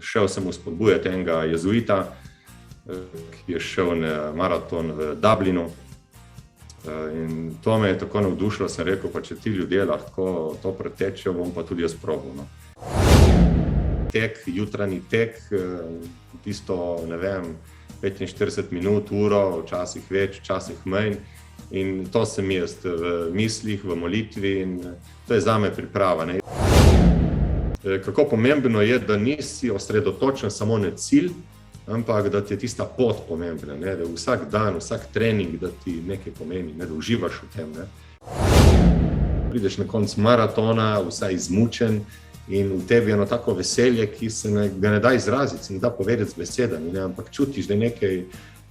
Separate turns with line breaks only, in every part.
Šel sem vzpodbujati enega jezuita, ki je šel na maraton v Dublinu. In to me je tako navdušilo, sem rekel, pa če ti ljudje lahko to pretečejo, bom pa tudi jaz probal. No. Tek, jutranji tek, tisto, 45 minut, uro, včasih več, včasih manj. In to sem jaz v mislih, v molitvi in to je zame priprava. Ne. Kako pomembno je, da nisi osredotočen samo na cilj, ampak da ti je tista pot pomembna, ne? Da vsak dan, vsak trening, da ti nekaj pomeni, ne? Da uživaš v tem. Ne? Prideš na konec maratona, vsaj izmučen in v tebi je eno tako veselje, ki se ga ne da izraziti, se ne da povedati z besedami, ne? Ampak čutiš,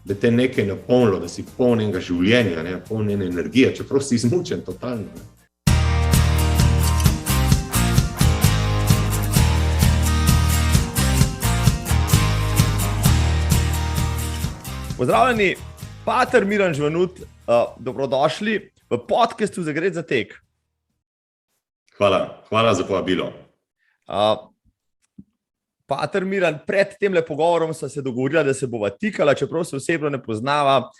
da te nekaj napolnilo, da si poln enega življenja, ne? Poln ene energije, čeprav si izmučen totalno. Ne?
Pozdravljeni, pater Miran Žvanut, dobrodošli v podcastu Zagret za tek.
Hvala za povabilo.
Pater Miran, pred temle pogovorom sva se dogovorila, da se bova tikala, čeprav se osebno ne poznava.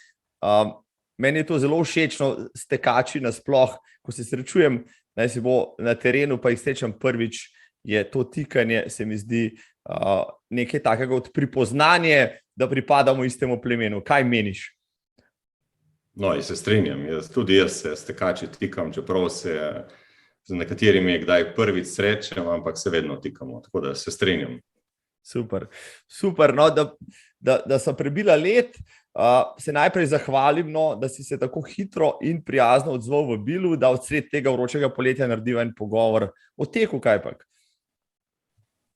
Meni je to zelo všečno s tekači nasploh, ko se srečujem, naj si bo na terenu, pa jih srečam prvič, je to tikanje, se mi zdi nekaj takega od pripoznanje, da pripadamo istemu plemenu. Kaj meniš?
No, in se strinjam. Tudi jaz se s tekači tikam, čeprav se z nekaterimi kdaj prvič srečam, ampak se vedno tikamo, tako da se strinjam. Super. No, da sem prebila let, se najprej zahvalim, no, da si se tako hitro in prijazno odzval v Bilu, da od sred tega vročega poletja narediva en pogovor o teku, kajpak.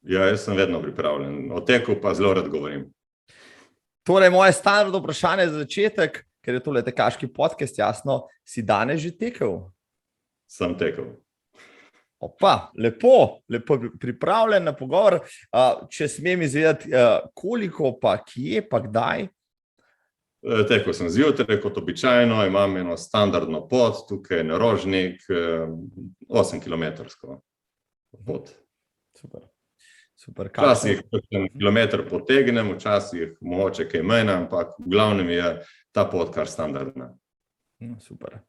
Ja, jaz sem vedno pripravljen. O teku pa zelo rad govorim.
Torej, moje standardno vprašanje za začetek, ker je tole tekaški podcast, jasno, si danes že tekel?
Sem tekel.
Opa, lepo pripravljen na pogovor. Če smem izvedeti, koliko pa, kje pa, kdaj?
Tekel sem zjutraj, kot običajno, imam eno standardno pot, tukaj na Rožnik, 8-kilometrsko pot. Super. Včasih kilometer potegnem, včasih mogoče kaj manj, ampak v glavnem je ta pot kar standardna. Super.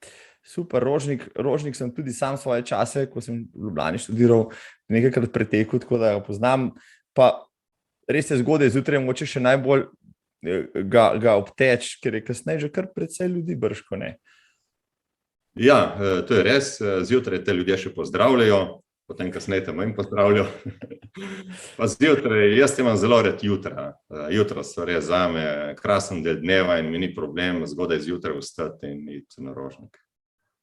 Rožnik sem tudi sam svoje čase, ko sem v Ljubljani študiral, nekajkrat pretekel, tako da ga poznam. Pa res je zgodaj zjutraj, mogoče še najbolj ga obteč, ker je kasneje že kar precej ljudi brško, ne? Ja, to je res. Zjutraj te ljudje še pozdravljajo, potem kasneje te manj pozdravljajo. Pa zjutraj, jaz imam zelo rad jutra. Jutra so res zame krasen del dneva in mi ni problem zgodaj zjutraj vstati in iti na Rožnik.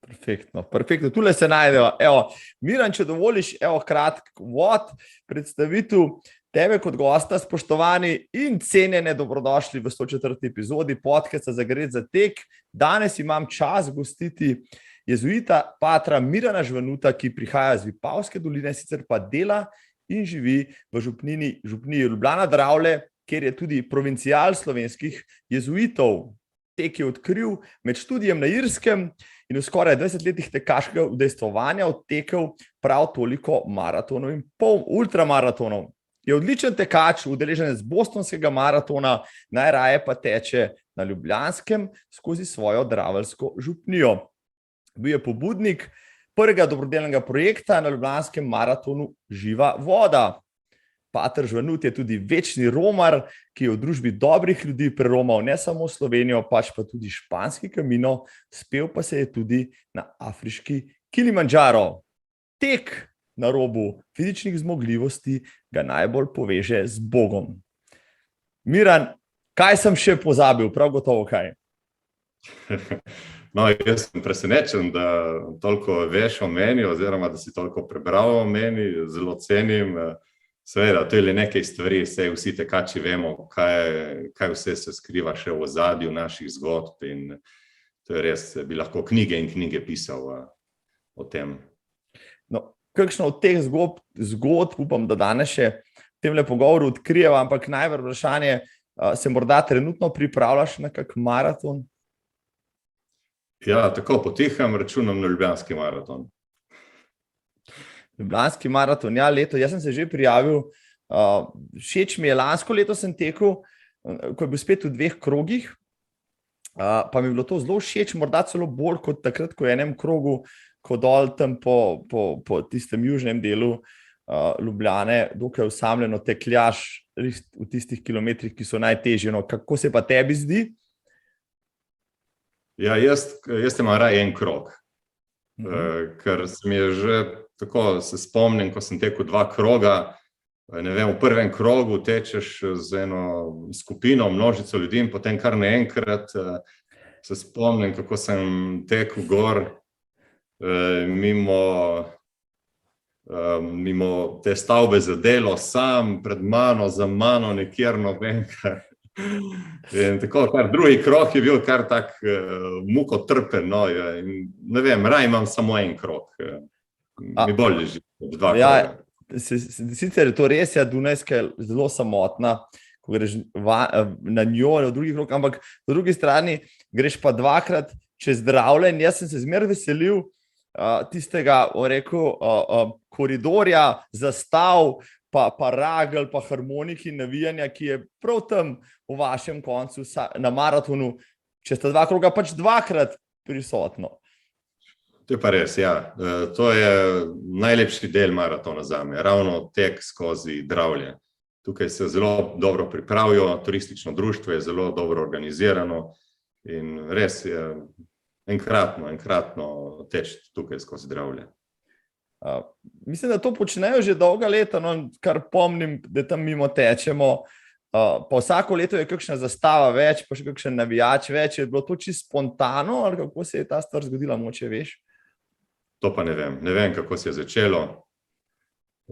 Perfektno.
Tule se najdeva. Evo, Miran, če dovoliš, kratek uvod, predstavitev tebe kot gosta, spoštovani in cenjene, dobrodošli v 104. epizodi podcasta Zagret za tek. Danes imam čas gostiti jezuita patra Mirana Žvanuta, ki prihaja z Vipavske doline, sicer pa dela in živi v župniji Ljubljana Dravlje, kjer je tudi provincial slovenskih jezuitov. Tek je odkril med študijem na Irskem in v skoraj 20 letih tekaškega udejstvovanja odtekel prav toliko maratonov in pol ultramaratonov. Je odličen tekač, udeleženec bostonskega maratona, najraje pa teče na Ljubljanskem skozi svojo draveljsko župnijo. Bil je pobudnik prvega dobrodelnega projekta na Ljubljanskem maratonu Živa voda. Pater Žvanut je tudi večni romar, ki je v družbi dobrih ljudi preromal ne samo Slovenijo, pač pa tudi španski Camino, spel pa se je tudi na afriški Kilimandžaro. Tek na robu fizičnih zmogljivosti ga najbolj poveže z Bogom. Miran, kaj sem še pozabil? Prav gotovo kaj?
No, jaz sem presenečen, da toliko veš o meni, oziroma da si toliko prebral o meni, zelo cenim. Seveda, to je le nekaj stvari, vsi tekači vemo, kaj vse se skriva še v ozadju naših zgodb in to je res, bi lahko knjige in knjige pisal o tem.
No, kakšno od teh zgodb, upam, da danes še v temle pogovoru odkrijeva, ampak najbolj vprašanje, se morda trenutno pripravljaš na kak maraton?
Ja, tako potihem računam na Ljubljanski maraton.
Ljubljanski maraton, ja, leto. Jaz sem se že prijavil Všeč mi je, lansko leto sem tekel, ko je bil spet v 2 krogih, pa mi je bilo to zelo všeč, morda celo bolj kot takrat, ko je v enem krogu, ko dol tam po tistem južnem delu Ljubljane, dokaj osamljeno tekljaš v tistih kilometrih, ki so najtežji. No, kako se pa tebi zdi?
Ja, jaz imam raje en krog, ker se mi je že tako, se spomnim, ko sem tekel 2 kroga, ne vem, v prvem krogu tečeš z eno skupino, množico ljudi in potem kar naenkrat se spomnim, kako sem tekel gor mimo te stavbe za delo, sam pred mano, za mano, nekjer nobenka. In tako, kar drugi krog je bil kar tak mukotrpen, no, in ne vem, raje imam samo en krog, mi bolj leži 2 kroga.
Sicer je to res, Dunajska je zelo samotna, ko greš na njo, na drugi krog, ampak po drugi strani greš pa 2-krat čez Dravlje in jaz sem se zmeraj veselil tistega, koridorja, zastav, pa ragel, pa harmonik in navijanja, ki je prav tam v vašem koncu na maratonu, če sta 2 kroga, pač 2-krat prisotno.
To je pa res, ja. To je najlepši del maratona zame, ravno tek skozi Dravlje. Tukaj se zelo dobro pripravijo, turistično društvo je zelo dobro organizirano in res je enkratno teč tukaj skozi Dravlje.
Mislim, da to počnejo že dolga leta, no, kar pomnim, da tam mimo tečemo. Pa vsako leto je kakšna zastava več, pa še kakšen navijač več. Je bilo to čisto spontano ali kako se je ta stvar zgodila, moče veš?
To pa ne vem. Ne vem, kako se je začelo.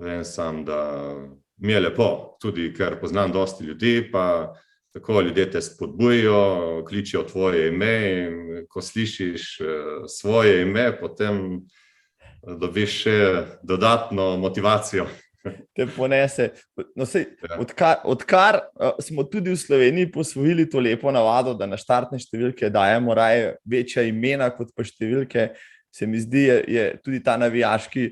Vem sam, da mi je lepo, tudi ker poznam dosti ljudi, pa tako ljudje te spodbujajo, kličijo tvoje ime in ko slišiš svoje ime, potem dobiš še dodatno motivacijo.
Te ponese. No, odkar smo tudi v Sloveniji posvojili to lepo navado, da na štartne številke dajemo raje večja imena kot pa številke, se mi zdi, je tudi ta navijaški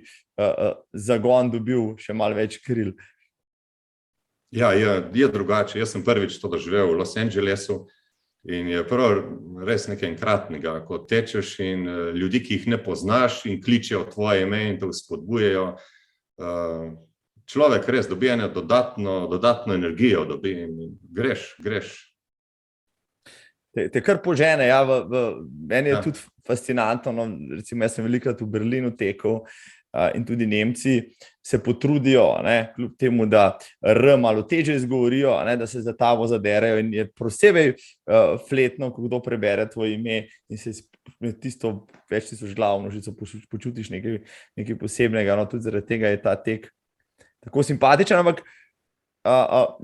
zagon dobil še malo več kril.
Ja, je drugače. Jaz sem prvič to doživel v Los Angelesu in je prav res nekaj enkratnega, ko tečeš in ljudi, ki jih ne poznaš in kličejo tvoje ime in te spodbujajo. Človek res dobi eno dodatno energijo, dobi in greš.
Te kar požene, ja, meni je tudi fascinantno, no, recimo jaz sem velikokrat v Berlinu tekel in tudi Nemci se potrudijo, ne, kljub temu, da malo težje izgovorijo, ne, da se za tabo zaderejo in je posebej fletno, ko kdo prebere tvoje ime in se tisto več tisoč glav množico počutiš nekaj posebnega, no, tudi zaradi tega je ta tek tako simpatičen, ampak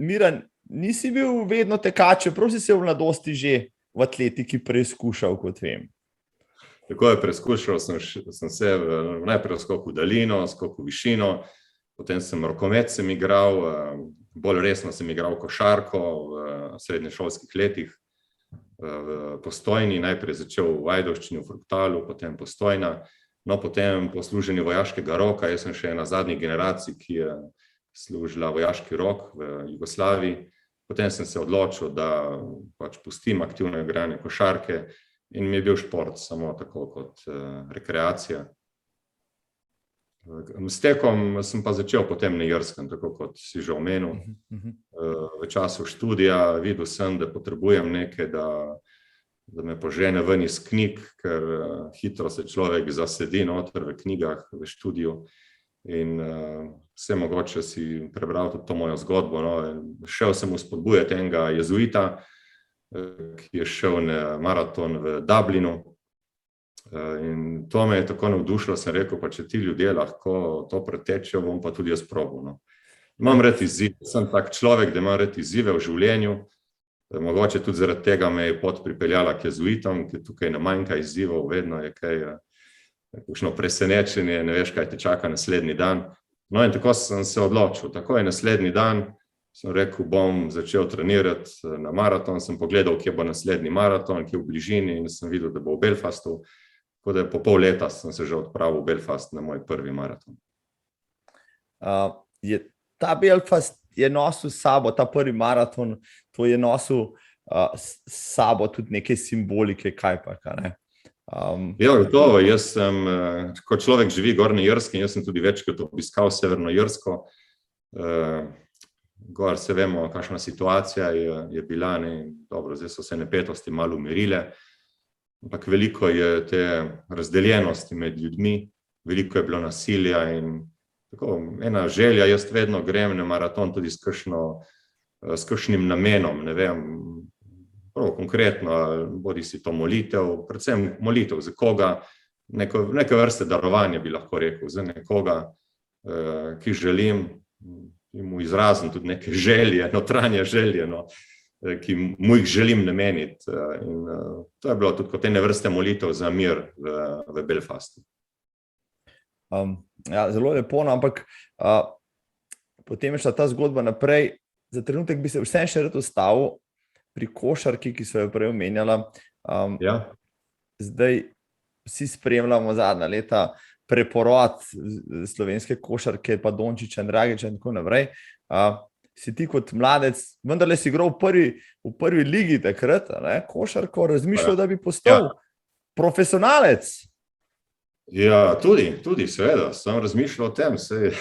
Miran, nisi bil vedno tekač, čeprav si se v mladosti že v atletiki preizkušal, kot vem.
Tako je, preizkušal sem se najprej skok v daljino, skok v višino, potem sem rokomet igral, bolj resno sem igral košarko v srednješolskih letih, v Postojni, najprej začel v Ajdovščini, v Fruktalu, potem Postojna, no potem po služenju vojaškega roka, jaz sem še ena zadnjih generacij, ki je služila vojaški rok v Jugoslaviji. Potem sem se odločil, da pač pustim aktivno igranje košarke in mi je bil šport samo tako kot rekreacija. S tekom sem pa začel potem na Irskem, tako kot si že omenil. V času študija videl sem, da potrebujem nekaj, da me požene ven iz knjig, ker hitro se človek zasedi noter v knjigah, v študiju. In vse mogoče si prebral tudi to mojo zgodbo. No. Šel sem spodbujati enega jezuita, ki je šel na maraton v Dublinu. In to me je tako navdušilo, sem rekel, pa če ti ljudje lahko to pretečejo, bom pa tudi jaz probal. No. Imam rad izzive, sem tak človek, da imam rad izzive v življenju. Mogoče tudi zaradi tega me je pot pripeljala k jezuitom, ker tukaj ne manjka izzivov, vedno je kaj kakšno presenečenje, ne veš, kaj te čaka naslednji dan. No in tako sem se odločil. Tako je naslednji dan, sem rekel, bom začel trenirati na maraton, sem pogledal, kje bo naslednji maraton, kje v bližini in sem videl, da bo v Belfastu. Tako da po pol leta sem se že odpravil v Belfast na moj prvi maraton.
Je ta Belfast je nosil s sabo ta prvi maraton, to je nosil s sabo tudi neke simbolike, kaj pa, kaj ne.
Ja, gotovo, jaz sem, kot človek živi gor na Irskem, jaz sem tudi večkrat obiskal Severno Irsko. Gor se vemo, kakšna situacija je bila, ne, dobro, zdaj so se napetosti malo umirile, ampak veliko je te razdeljenosti med ljudmi, veliko je bilo nasilja in tako ena želja, jaz vedno grem na maraton tudi s kakšnim namenom, ne vem, prav konkretno, bodi si to molitev, predvsem molitev za koga, neke vrste darovanje bi lahko rekel, za nekoga, ki želim, in mu izrazim tudi neke želje, notranje želje, no, ki mu jih želim nameniti. In to je bilo tudi kot ene vrste molitev za mir v Belfastu.
Ja, zelo lepo, no, ampak potem je šla ta zgodba naprej. Za trenutek bi se vsem še rad ustavil pri košarki, ki so jo prej omenjala.
Ja.
Zdaj vsi spremljamo zadnja leta preporod slovenske košarke, pa Dončića, Dragića in tako naprej. Si ti kot mladec, vendarle si igral v prvi ligi takrat, ne, košarko, razmišljal, da bi postal profesionalec?
Ja, tudi seveda, sem razmišljal o tem, saj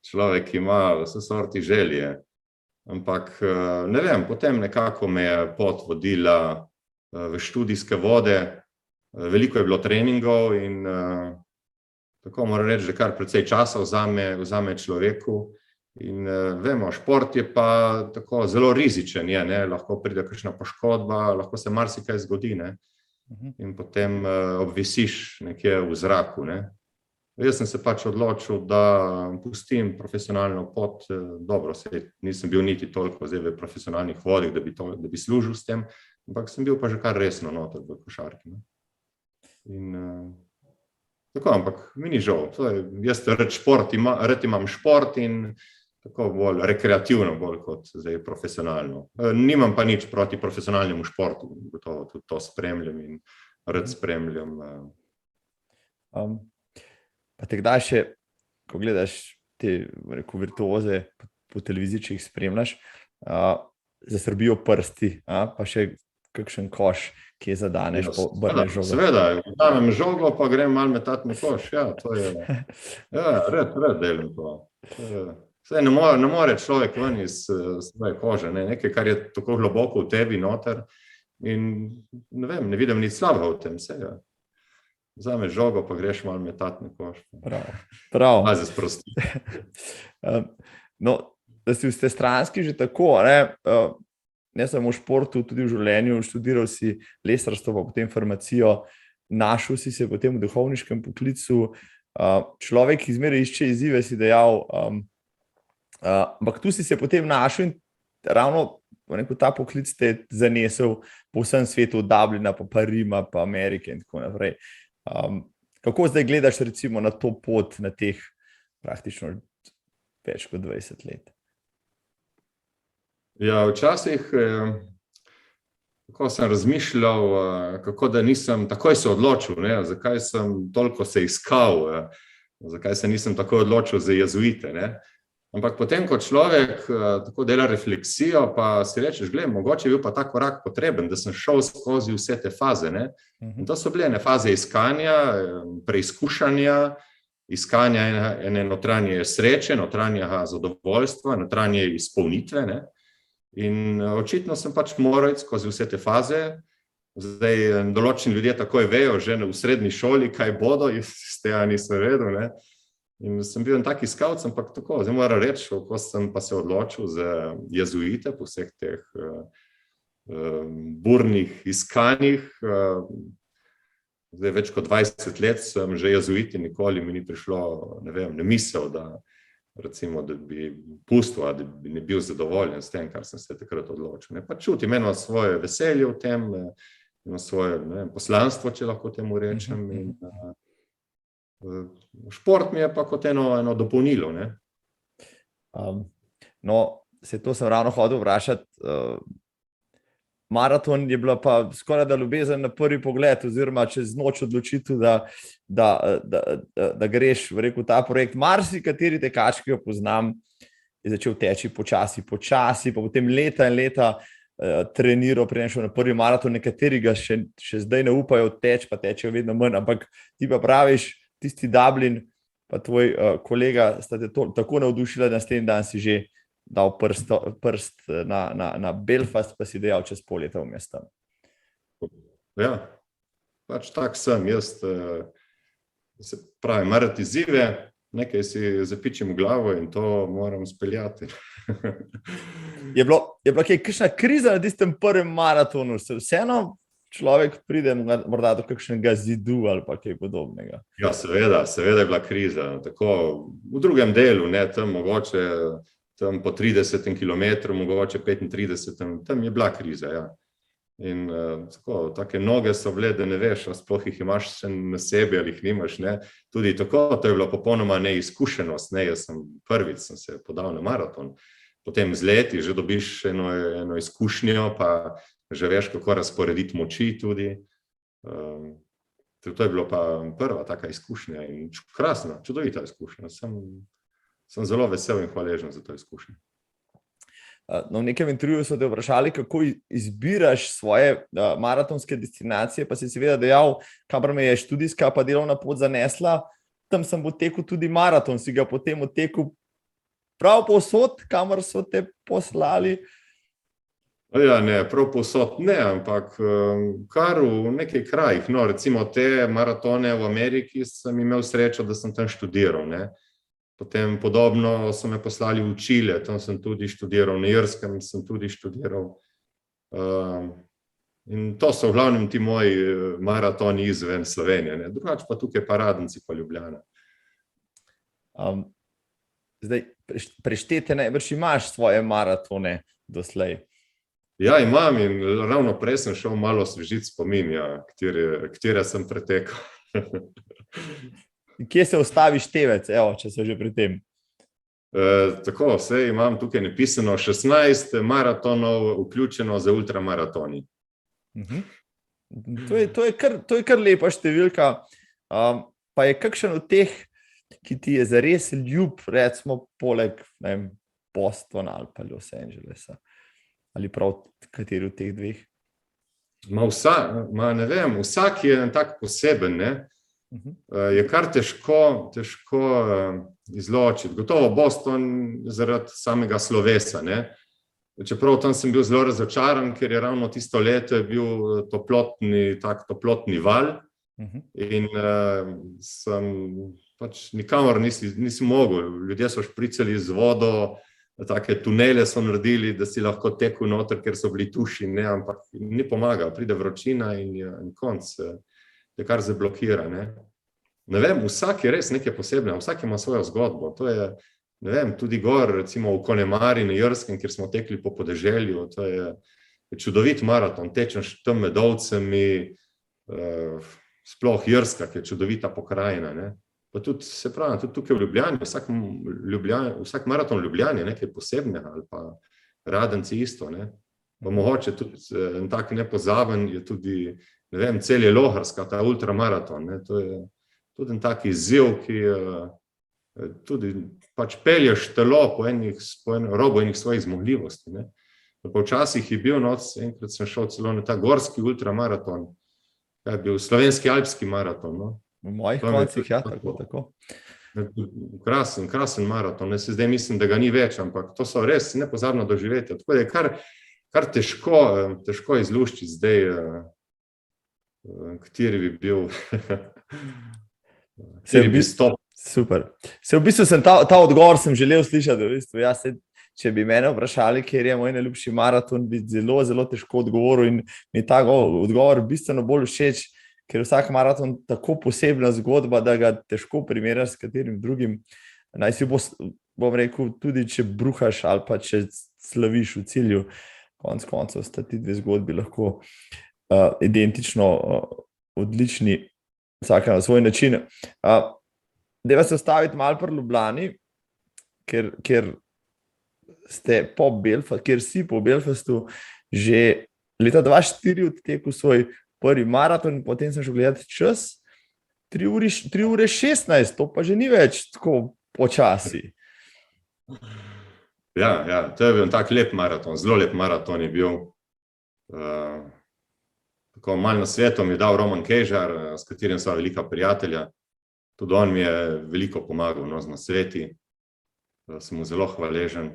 človek ima vse sorti želje. Ampak ne vem, potem nekako me je pot vodila v študijske vode, veliko je bilo treningov in tako moram reči, da kar precej časa vzame človeku. In vemo, šport je pa tako zelo rizičen, ne? Lahko pride kakšna poškodba, lahko se marsikaj zgodi, ne? In potem obvisiš nekje v zraku, ne? Jaz sem se pač odločil, da pustim profesionalno pot, dobro, nisem bil niti toliko zdaj v profesionalnih vodih, da bi služil s tem, ampak sem bil pa že kar resno noter v košarki, ne? In tako, ampak mi ni žal, jaz rad imam šport in tako bolj rekreativno, bolj kot zdaj profesionalno. Nimam pa nič proti profesionalnemu športu, gotovo tudi to spremljam in rad spremljam.
Pa te kdaj še, ko gledaš te virtuoze po televiziji, če jih spremljaš, zasrbijo prsti, pa še kakšen koš, ki je zadaneš, obrneš žogo.
Seveda, vzamem žogo, pa grem malo metati na koš, to je, rad delam to. Saj ne more človek ven iz svoje kože, ne, nekaj, kar je tako globoko v tebi noter in ne vem, ne vidim nič slabega v tem, vzameš žogo, pa greš malo metati na koš.
Prav.
Malo se sprosti.
No, da si vsestranski že tako, ne samo v športu, tudi v življenju, študiral si lesarstvo, pa potem farmacijo, našel si se potem v duhovniškem poklicu, človek, ki zmeraj išče izzive, si dejal, ampak tu si se potem našel in ravno ta poklic te zanesel po vsem svetu, od Dublina, pa Rima, pa Amerike in tako naprej. Kako zdaj gledaš recimo na to pot, na teh praktično več kot 20 let?
Ja, včasih, ko sem razmišljal, kako da nisem, takoj se odločil, ne, zakaj sem toliko se iskal, zakaj se nisem takoj odločil za jezuite, ne. Ampak potem, ko človek tako dela refleksijo, pa si rečeš, glej, mogoče je bil pa ta korak potreben, da sem šel skozi vse te faze, ne. In to so bile ene faze iskanja, preizkušanja, iskanja ene notranje sreče, notranjega zadovoljstva, notranje izpolnitve, ne. In očitno sem pač moral iti skozi vse te faze. Zdaj, določeni ljudje takoj vejo, že v srednji šoli, kaj bodo, jaz s tega nisem vedel, ne. In sem bil en tak iskalec, ampak tako, zdaj moram reči, ko sem pa se odločil za jezuite po vseh teh burnih iskanjih, zdaj več kot 20 let sem že jezuit in nikoli mi ni prišlo, ne vem, ne misel, da recimo, da bi pustil, da bi ne bil zadovoljen s tem, kar sem se takrat odločil. Pa čutim eno svoje veselje v tem, eno svoje poslanstvo, če lahko temu rečem. In šport mi je pa kot eno dopolnilo.
No, se to sem ravno hodil vprašati. Maraton je bila pa skoraj da ljubezen na prvi pogled, oziroma čez noč odločitev, da greš v ta projekt. Marsikateri tekač, ki jo poznam, je začel teči počasi, pa potem leta in leta treniral, preden šel na prvi maraton, nekateri ga še zdaj ne upajo teči, pa tečejo vedno manj, ampak ti pa praviš, tisti Dublin, pa tvoj kolega sta te tako navdušila, da naslednji dan si že dal prst na Belfast, pa si dejal čez pol leta vmes tam.
Ja, pač tak sem, jaz se pravi, marati izzive, nekaj si zapičim v glavo in to moram speljati.
Je bila kakšna kriza na tistem prvem maratonu? Se vseeno človek pride morda do kakšnega zidu ali pa kaj podobnega?
Ja, seveda je bila kriza. Tako v drugem delu, ne, tam mogoče tam po 30 km, mogoče 35, tam je bila kriza, ja. In take noge so bile, da ne veš, a sploh jih imaš še na sebi ali jih nimaš, ne. Tudi tako, to je bila popolnoma neizkušenost, ne, jaz sem prvič sem se podal na maraton. Potem z leti že dobiš eno izkušnjo, pa že veš, kako razporediti moči tudi. To je bilo pa prva taka izkušnja in krasna, čudovita izkušnja. Sem zelo vesel in hvaležen za to izkušnjo.
V nekem intervjuju so te vprašali, kako izbiraš svoje maratonske destinacije, pa si seveda dejal, kamor me je študijska pa delovna pot zanesla, tam sem potekel tudi maraton, si ga potem odtekel prav povsod, kamor so te poslali?
Ja, ne, prav povsod ne, ampak kar v nekaj krajih. No, recimo te maratone v Ameriki sem imel srečo, da sem tam študiral, ne. Potem podobno so me poslali v Čile, tam sem tudi študiral, na Irskem sem tudi študiral. In to so v glavnem ti moji maratoni izven Slovenije, ne. Drugače pa tukaj pa Radenci pa Ljubljana.
Zdaj, preštete najbrž imaš svoje maratone doslej.
Ja, imam in ravno prej sem šel malo osvežiti spomin, ja, katere sem pretekel.
Kje se ustavi števec, evo, če so že pri tem?
Tako, vse imam tukaj napisano 16 maratonov, vključeno za ultramaratoni.
To je kar lepa številka. Pa je kakšen od teh, ki ti je zares ljub, recimo poleg, ne vem, Bostona ali pa Los Angelesa? Ali prav kateri od teh dveh?
Ne vem, vsak je tak poseben, ne. Je kar težko izločiti. Gotovo Boston zaradi samega slovesa, ne. Čeprav tam sem bil zelo razočaran, ker je ravno tisto leto je bil toplotni val in sem pač nikamor nisem mogel. Ljudje so špricali z vodo, take tunele so naredili, da si lahko tekel noter, ker so bili tuši, ne, ampak ni pomagal. Pride vročina in konc. Te kar zablokira, ne. Ne vem, vsak je res nekaj posebnega, vsak ima svojo zgodbo. To je, ne vem, tudi gor, recimo v Connemari na Irskem, kjer smo tekli po podeželju, to je čudovit maraton, tečeš tam med ovcami, sploh Irska, ki je čudovita pokrajina, ne. Pa tudi, se pravi, tudi tukaj v Ljubljani, vsak maraton v Ljubljani je nekaj posebnega, ali pa Radenci isto, ne. Pa mogoče tudi en tak nepozaben je tudi, ne vem, Celje Loharska, ta ultramaraton, ne, to je tudi en tak izziv, ki tudi pač pelješ telo po robu enih svojih zmogljivosti, ne. Pa včasih je bil, enkrat sem šel celo na ta gorski ultramaraton, kaj je bil slovenski alpski maraton, no.
V mojih koncih, ja, tako.
Krasen maraton, se zdaj mislim, da ga ni več, ampak to so res nepozabno doživetja. Tako da je kar težko izluščiti zdaj, kateri bi bil, kateri bi stop.
Super. V bistvu sem ta odgovor sem želel slišati, v bistvu, jaz če bi mene vprašali, kjer je moj najljubši maraton, bi zelo, zelo težko odgovoril in mi je ta odgovor bistveno bolj všeč, ker vsak maraton tako posebna zgodba, da ga težko primerjaš s katerim drugim. Naj si bom rekel, tudi če bruhaš ali pa če slaviš v cilju, konec koncev sta ti dve zgodbi lahko identično odlični, vsaka na svoj način. Deva se ustaviti malo pri Ljubljani, ker si po Belfastu že leta 2004 odtekel svoj prvi maraton, potem sem šel gledati čas, 3:16, to pa že ni več tako počasi.
Ja, to je bil tak lep maraton, zelo lep maraton je bil. Tako malo na svetu mi je dal Roman Kežar, s katerim sva velika prijatelja. Tudi on mi je veliko pomagal, no, z nasveti. Sem mu zelo hvaležen.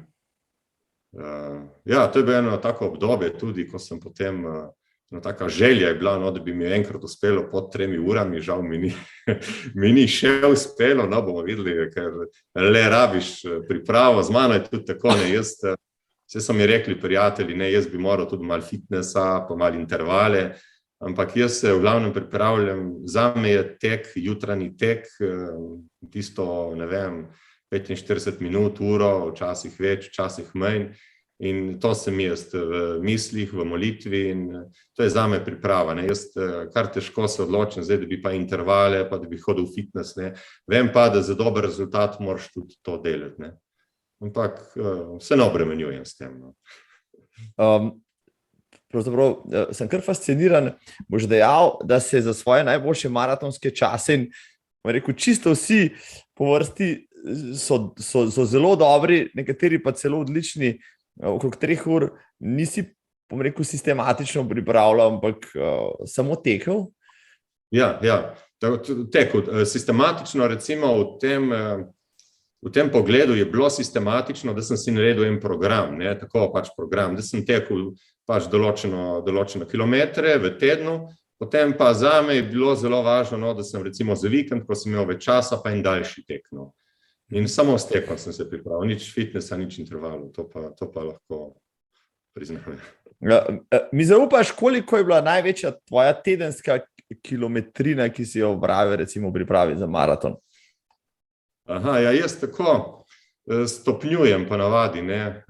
Ja, to je bilo eno tako obdobje tudi, ko sem potem, taka želja je bila, no, da bi mi enkrat uspelo pod 3 urami, žal mi ni še uspelo, no, bomo videli, ker le rabiš pripravo, z mano je tudi tako, ne, vse so mi rekli prijatelji, ne, jaz bi moral tudi malo fitnessa, pa malo intervale, ampak jaz se v glavnem pripravljam, zame je tek, jutranji tek, tisto, ne vem, 45 minut, uro, včasih več, včasih manj. In to sem jaz v mislih, v molitvi in to je zame priprava. Ne. Jaz kar težko se odločim zdaj, da bi pa intervale, pa da bi hodil v fitness. Ne. Vem pa, da za dober rezultat moraš tudi to delati. Ne. Ampak se ne obremenjujem s tem. No.
Pravzaprav sem kar fasciniran, boš dejal, da se za svoje najboljše maratonske čase in rekel, čisto vsi po vrsti so zelo dobri, nekateri pa celo odlični, okrog 3 ur nisi, bom rekel, sistematično pripravljal, ampak samo tekel?
Ja, tekel. Sistematično recimo v tem pogledu je bilo sistematično, da sem si naredil en program, ne, tako pač program, da sem tekel pač določene kilometre v tednu, potem pa zame je bilo zelo važno, no, da sem recimo za vikend, ko sem imel več časa, pa en daljši tek. No. In samo s tekom sem se pripravil, nič fitnessa, nič intervalov, to pa lahko priznam.
Mi zaupaš, koliko je bila največja tvoja tedenska kilometrina, ki si jo opravil, recimo pripravi za maraton?
Aha, ja, jaz tako stopnjujem ponavadi, ne,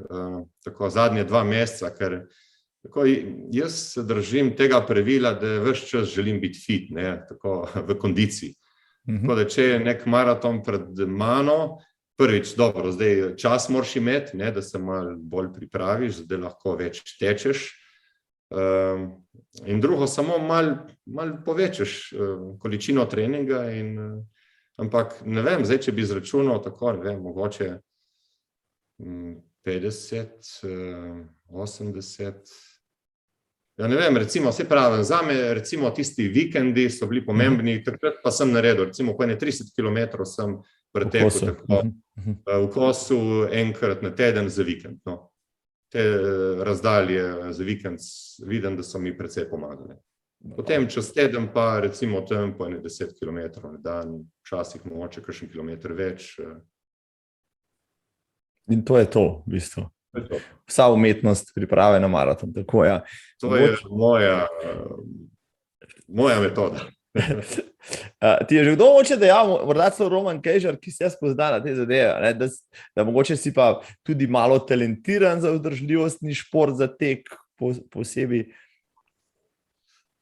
tako zadnje 2 meseca, ker tako jaz se držim tega pravila, da ves čas želim biti fit, ne, tako v kondiciji. Tako da, če je nek maraton pred mano, prvič, dobro, zdaj čas moraš imeti, ne, da se malo bolj pripraviš, da lahko več tečeš. In drugo, samo malo povečaš količino treninga, ampak ne vem, zdaj, če bi izračunal tako, ne vem, mogoče 50, 80. Ja, ne vem, recimo, vse pravim, zame recimo tisti vikendi so bili pomembni, takrat pa sem naredil, recimo po 30 km sem pretekel tako v kosu enkrat na teden za vikend. No. Te razdalje za vikend vidim, da so mi precej pomagali. Potem čez teden pa recimo tam po 10 km na dan, včasih mogoče kakšen kilometer več.
In to je to, v bistvu. Vsa umetnost priprave na maraton, tako ja.
To je moja metoda.
Ti je že kdo mogoče dejal, morda celo Roman Kežar, ki se jaz pozna na te zadeve, da mogoče si pa tudi malo talentiran za vzdržljivostni šport, za tek posebej?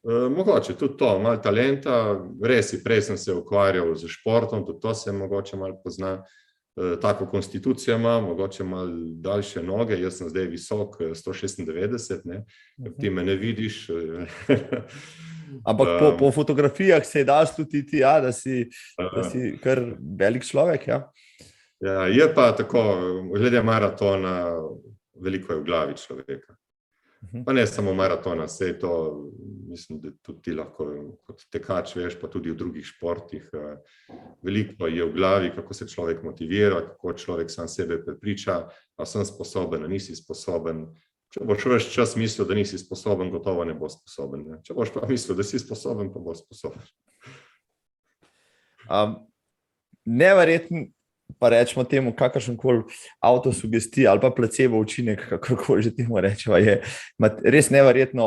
Mogoče tudi to, malo talenta, res prej sem se ukvarjal z športom, tudi to se mogoče malo pozna. Tako konstitucijo imam, mogoče malo daljše noge, jaz sem zdaj visok 196, ne, ti me ne vidiš.
Ampak po fotografijah se je dal slutiti, ja, da si kar velik človek, ja.
Ja, je pa tako, glede maratona, veliko je v glavi človeka. Pa ne samo maratona, saj to, mislim, da tudi ti lahko kot tekač veš, pa tudi v drugih športih. Veliko je v glavi, kako se človek motivira, kako človek sam sebe prepriča, a sem sposoben, a nisi sposoben. Če boš ves čas mislil, da nisi sposoben, gotovo ne bo sposoben. Ne? Če boš pa mislil, da si sposoben, pa bo sposoben.
Neverjetno, pa rečemo temu, kakršenkoli avtosugestija ali pa placebo učinek, kakorkoli že temu rečeva, je res neverjetno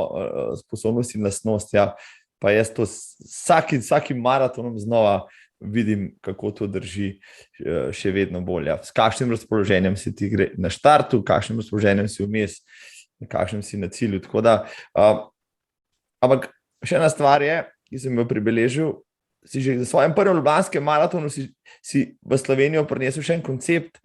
sposobnost in lastnost. Ja. Pa jaz to vsakim maratonom znova vidim, kako to drži še vedno bolj. Ja. S kakšnim razpoloženjem si ti gre na štartu, kakšnim razpoloženjem si vmes, kakšnim si na cilju. Tako da, ampak še ena stvar je, ki sem jo pribeležil, si že za svojem prvem ljubljanskem maratonu si v Slovenijo prinesel še en koncept,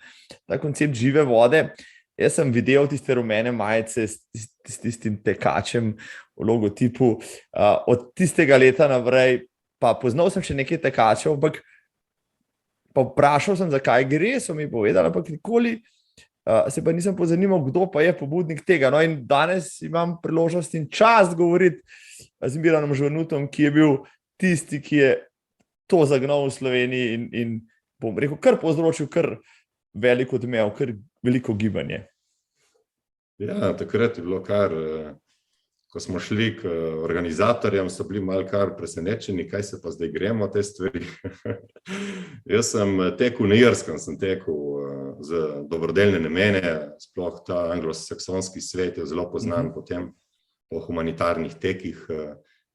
ta koncept žive vode. Jaz sem videl tiste rumene majice s tistim tekačem v logotipu. Od tistega leta naprej pa poznal sem še nekaj tekačev, ampak pa vprašal sem, zakaj gre, so mi povedali, ampak nikoli Se pa nisem pozanimal, kdo pa je pobudnik tega. No, in danes imam priložnost in čast govoriti z Miranom Žvernutom, ki je bil tisti, ki je to zagnal v Sloveniji in bom rekel, kar povzročil kar veliko odmev, kar veliko gibanje.
Ja, takrat je bilo kar, ko smo šli k organizatorjem, so bili malo kar presenečeni, kaj se pa zdaj gremo te stvari. Jaz sem tekel na Irskem, sem tekel za dobrodelne namene, sploh ta anglosaksonski svet je zelo poznan potem po humanitarnih tekih.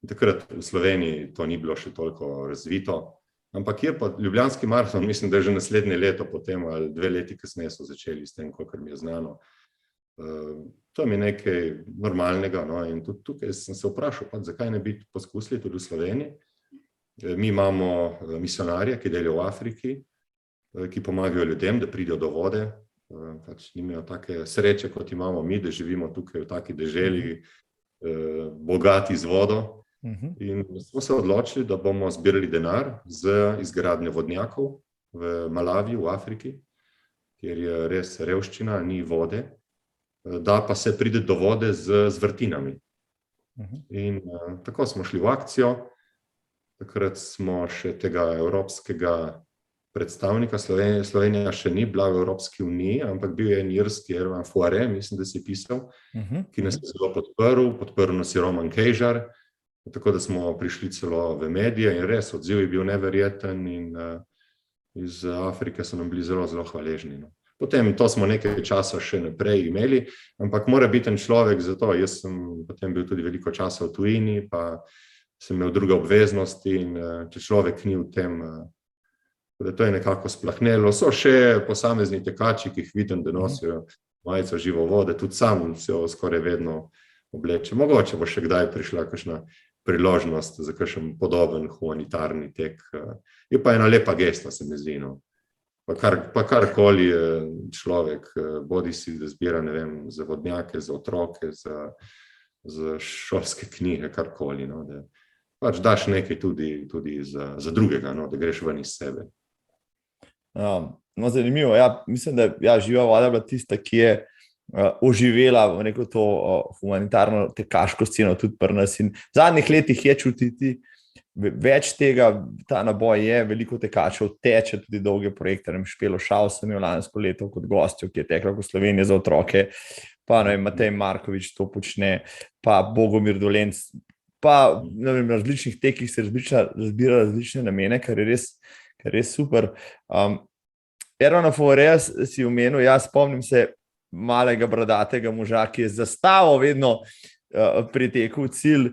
Takrat v Sloveniji to ni bilo še toliko razvito, ampak je pa Ljubljanski maraton, mislim, da je že naslednje leto potem ali 2 leti kasneje so začeli s tem, kolikor mi je znano. To mi je nekaj normalnega, no, in tudi tukaj sem se vprašal, zakaj ne bi poskusili tudi v Sloveniji. Mi imamo misionarje, ki delajo v Afriki, ki pomagajo ljudem, da pridejo do vode, pač nimajo take sreče, kot imamo mi, da živimo tukaj v taki deželi, bogati z vodo. In smo se odločili, da bomo zbirali denar za izgradnjo vodnjakov v Malaviju, v Afriki, kjer je res revščina, ni vode. Da pa se pride do vode z vrtinami. In tako smo šli v akcijo. Takrat smo še tega evropskega predstavnika, Slovenija še ni bila v Evropski uniji, ampak bil je en irski Ervan Fuare, mislim, da si pisal, ki nas je zelo podprl nas je Roman Kejžar, tako da smo prišli celo v medije in res odziv je bil neverjeten in iz Afrike so nam bili zelo, zelo hvaležni. Potem to smo nekaj časa še naprej imeli, ampak mora biti en človek za to. Jaz sem potem bil tudi veliko časa v tujini, pa sem imel druge obveznosti in če človek ni v tem, da to je nekako splahnelo. So še posamezni tekači, ki jih vidim, da nosijo majico živo vode, tudi sam se jo skoraj vedno obleče. Mogoče bo še kdaj prišla kakšna priložnost za kakšen podoben humanitarni tek. Je pa ena lepa gesta, se mi zdi, no. Pa karkoli človek, bodi si, da zbira, ne vem, za vodnjake, za otroke, za šolske knjige, karkoli, no, da pač daš nekaj tudi za drugega, no, da greš ven iz sebe.
No, zanimivo, ja, mislim, da Živa voda je bila tista, ki je oživela v neko to humanitarno tekaško sceno tudi pri nas in v zadnjih letih je čutiti več tega, ta naboj je, veliko tekačev teče tudi dolge projekte, Špelo Šav sem imel lansko leto kot gostjo, ki je tekla v Sloveniji za otroke, pa Matej Markovič to počne, pa Bogomir Dolenc, pa na različnih tekih se zbira različne namene, kar je res super. Ervana Fuareja si omenil, jaz spomnim se malega bradatega moža, ki je zastavo vedno pritekel v cilj,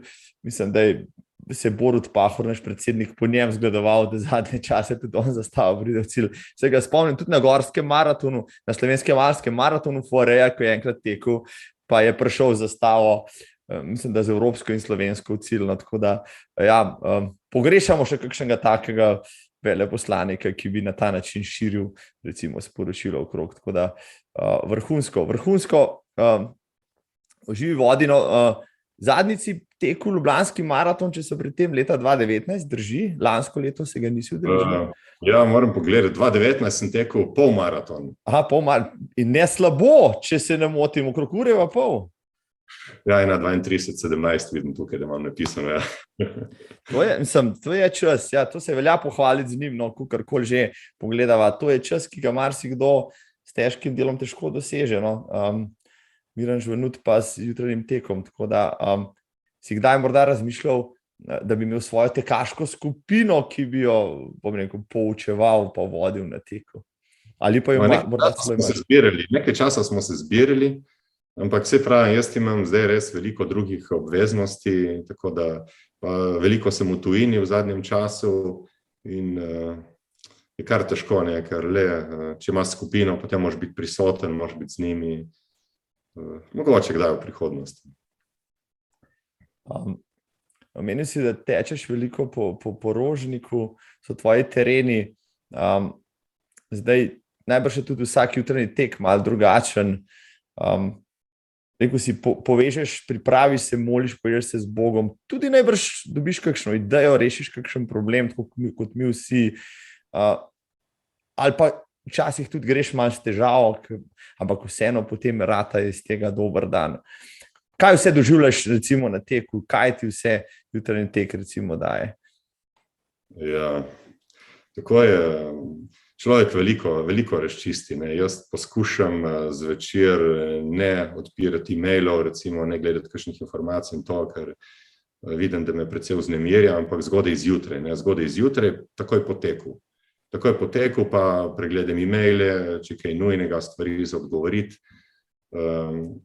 mislim, da se Borut Pahor, naš predsednik, po njem zgledoval, da zadnje čase tudi on zastavo pride v cilj. Se ga spomnim tudi na gorskem maratonu, na slovenskem alpskem maratonu Fuareja, ko je enkrat tekel, pa je prišel zastavo, mislim, da z evropsko in slovensko v cilj. No, tako da, ja, pogrešamo še kakšnega takega veleposlanika, ki bi na ta način širil, recimo, sporočilo okrog. Tako da, vrhunsko. V Živi vodi, no, zadnjici tekel Ljubljanski maraton, če so pri tem leta 2019, drži? Lansko leto se ga nisi udeležil?
Ja, moram pogledati, 2019 sem tekel polmaraton.
Aha, in ne slabo, če se ne motim, okrog ure pa pol.
Ja, 1:32:17 vidim tukaj, da imam napisano. Ja.
To je čas, ja, to se velja pohvaliti z njim, no, kakorkoli že pogledava. To je čas, ki ga marsikdo s težkim delom težko doseže, no. Miran Žvernut pa s jutranjim tekom, tako da si kdaj morda razmišljal, da bi imel svojo tekaško skupino, ki bi jo, bom rekel, poučeval pa vodil na teku. Ali pa jo morda
nekaj časa smo se zbirali, ampak se pravi, jaz imam zdaj res veliko drugih obveznosti, tako da veliko sem v tujini v zadnjem času in je kar težko, ne, ker če imaš skupino, potem moraš biti prisoten, moraš biti z njimi. Mogoče kdaj v prihodnosti.
Omenil si, da tečeš veliko po Rožniku, so tvoji tereni. Zdaj, najbrž je tudi vsak jutranji tek malo drugačen. Rekel si, povežeš, pripraviš se, moliš, poješ se z Bogom. Tudi najbrž dobiš kakšno idejo, rešiš kakšen problem, kot mi vsi. Ali pa včasih tudi greš malo s težavo, ampak vseeno potem rata iz tega dober dan. Kaj vse doživljaš recimo na teku, kaj ti vse jutranji tek recimo daje?
Ja, tako je. Človek veliko razčisti. Ne. Jaz poskušam zvečer ne odpirati e-mailov, recimo ne gledati kakšnih informacij in to, ker vidim, da me precej vznemirja, ampak zgodaj zjutraj, takoj po teku. Takoj po teku pa pregledam e-maile, če kaj nujnega stvari za odgovoriti.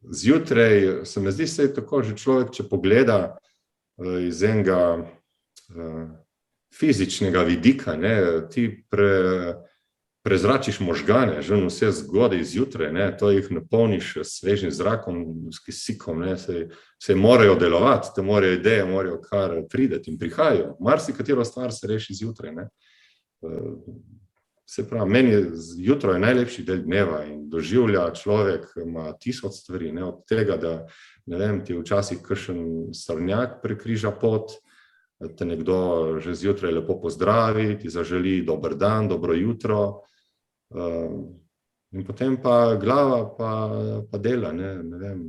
Zjutraj se mi zdi se tako, že človek, če pogleda iz enega fizičnega vidika, ne, ti prezračiš možgane, že vse zgodaj zjutraj, ne, to jih napolniš s svežim zrakom, s kisikom, ne, se morajo delovati, te morajo ideje, morajo kar prideti in prihajajo. Marsikatero stvar se reši zjutraj, ne. Se pravi, meni jutro je najlepši del dneva in doživlja človek, ima 1000 stvari, ne, od tega, da, ne vem, ti včasih kakšen srnjak prekriža pot, te nekdo že zjutraj lepo pozdravi, ti zaželi dober dan, dobro jutro, in potem pa glava pa dela, ne vem,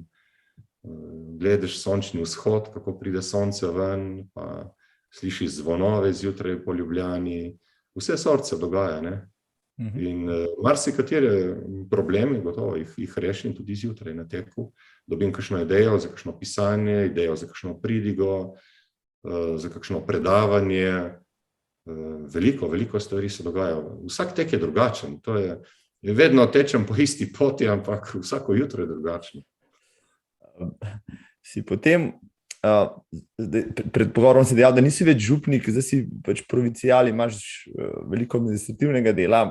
gledaš sončni vzhod, kako pride sonce ven, pa slišiš zvonove zjutraj po Ljubljani, vse sorte se dogaja, ne. In marsikatere probleme, gotovo jih rešim tudi zjutraj na teku, dobim kakšno idejo za kakšno pisanje, idejo za kakšno pridigo, za kakšno predavanje, veliko stvari se dogaja. Vsak tek je drugačen, to je, vedno tečem po isti poti, ampak vsako jutro je drugačno.
Si potem, pred pogovorom si dejal, da nisi več župnik, zdaj si pač provincijal, imaš veliko administrativnega dela,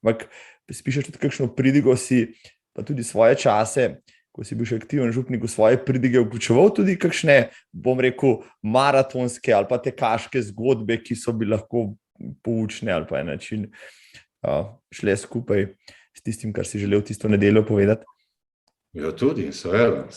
ampak pišeš tudi kakšno pridigo, si pa tudi svoje čase, ko si bil še aktiven župnik, v svoje pridige vključeval tudi kakšne, bom rekel, maratonske ali pa tekaške zgodbe, ki so bi lahko poučne ali pa en način šle skupaj s tistim, kar si želel tisto nedeljo povedati.
Ja, tudi, seveda,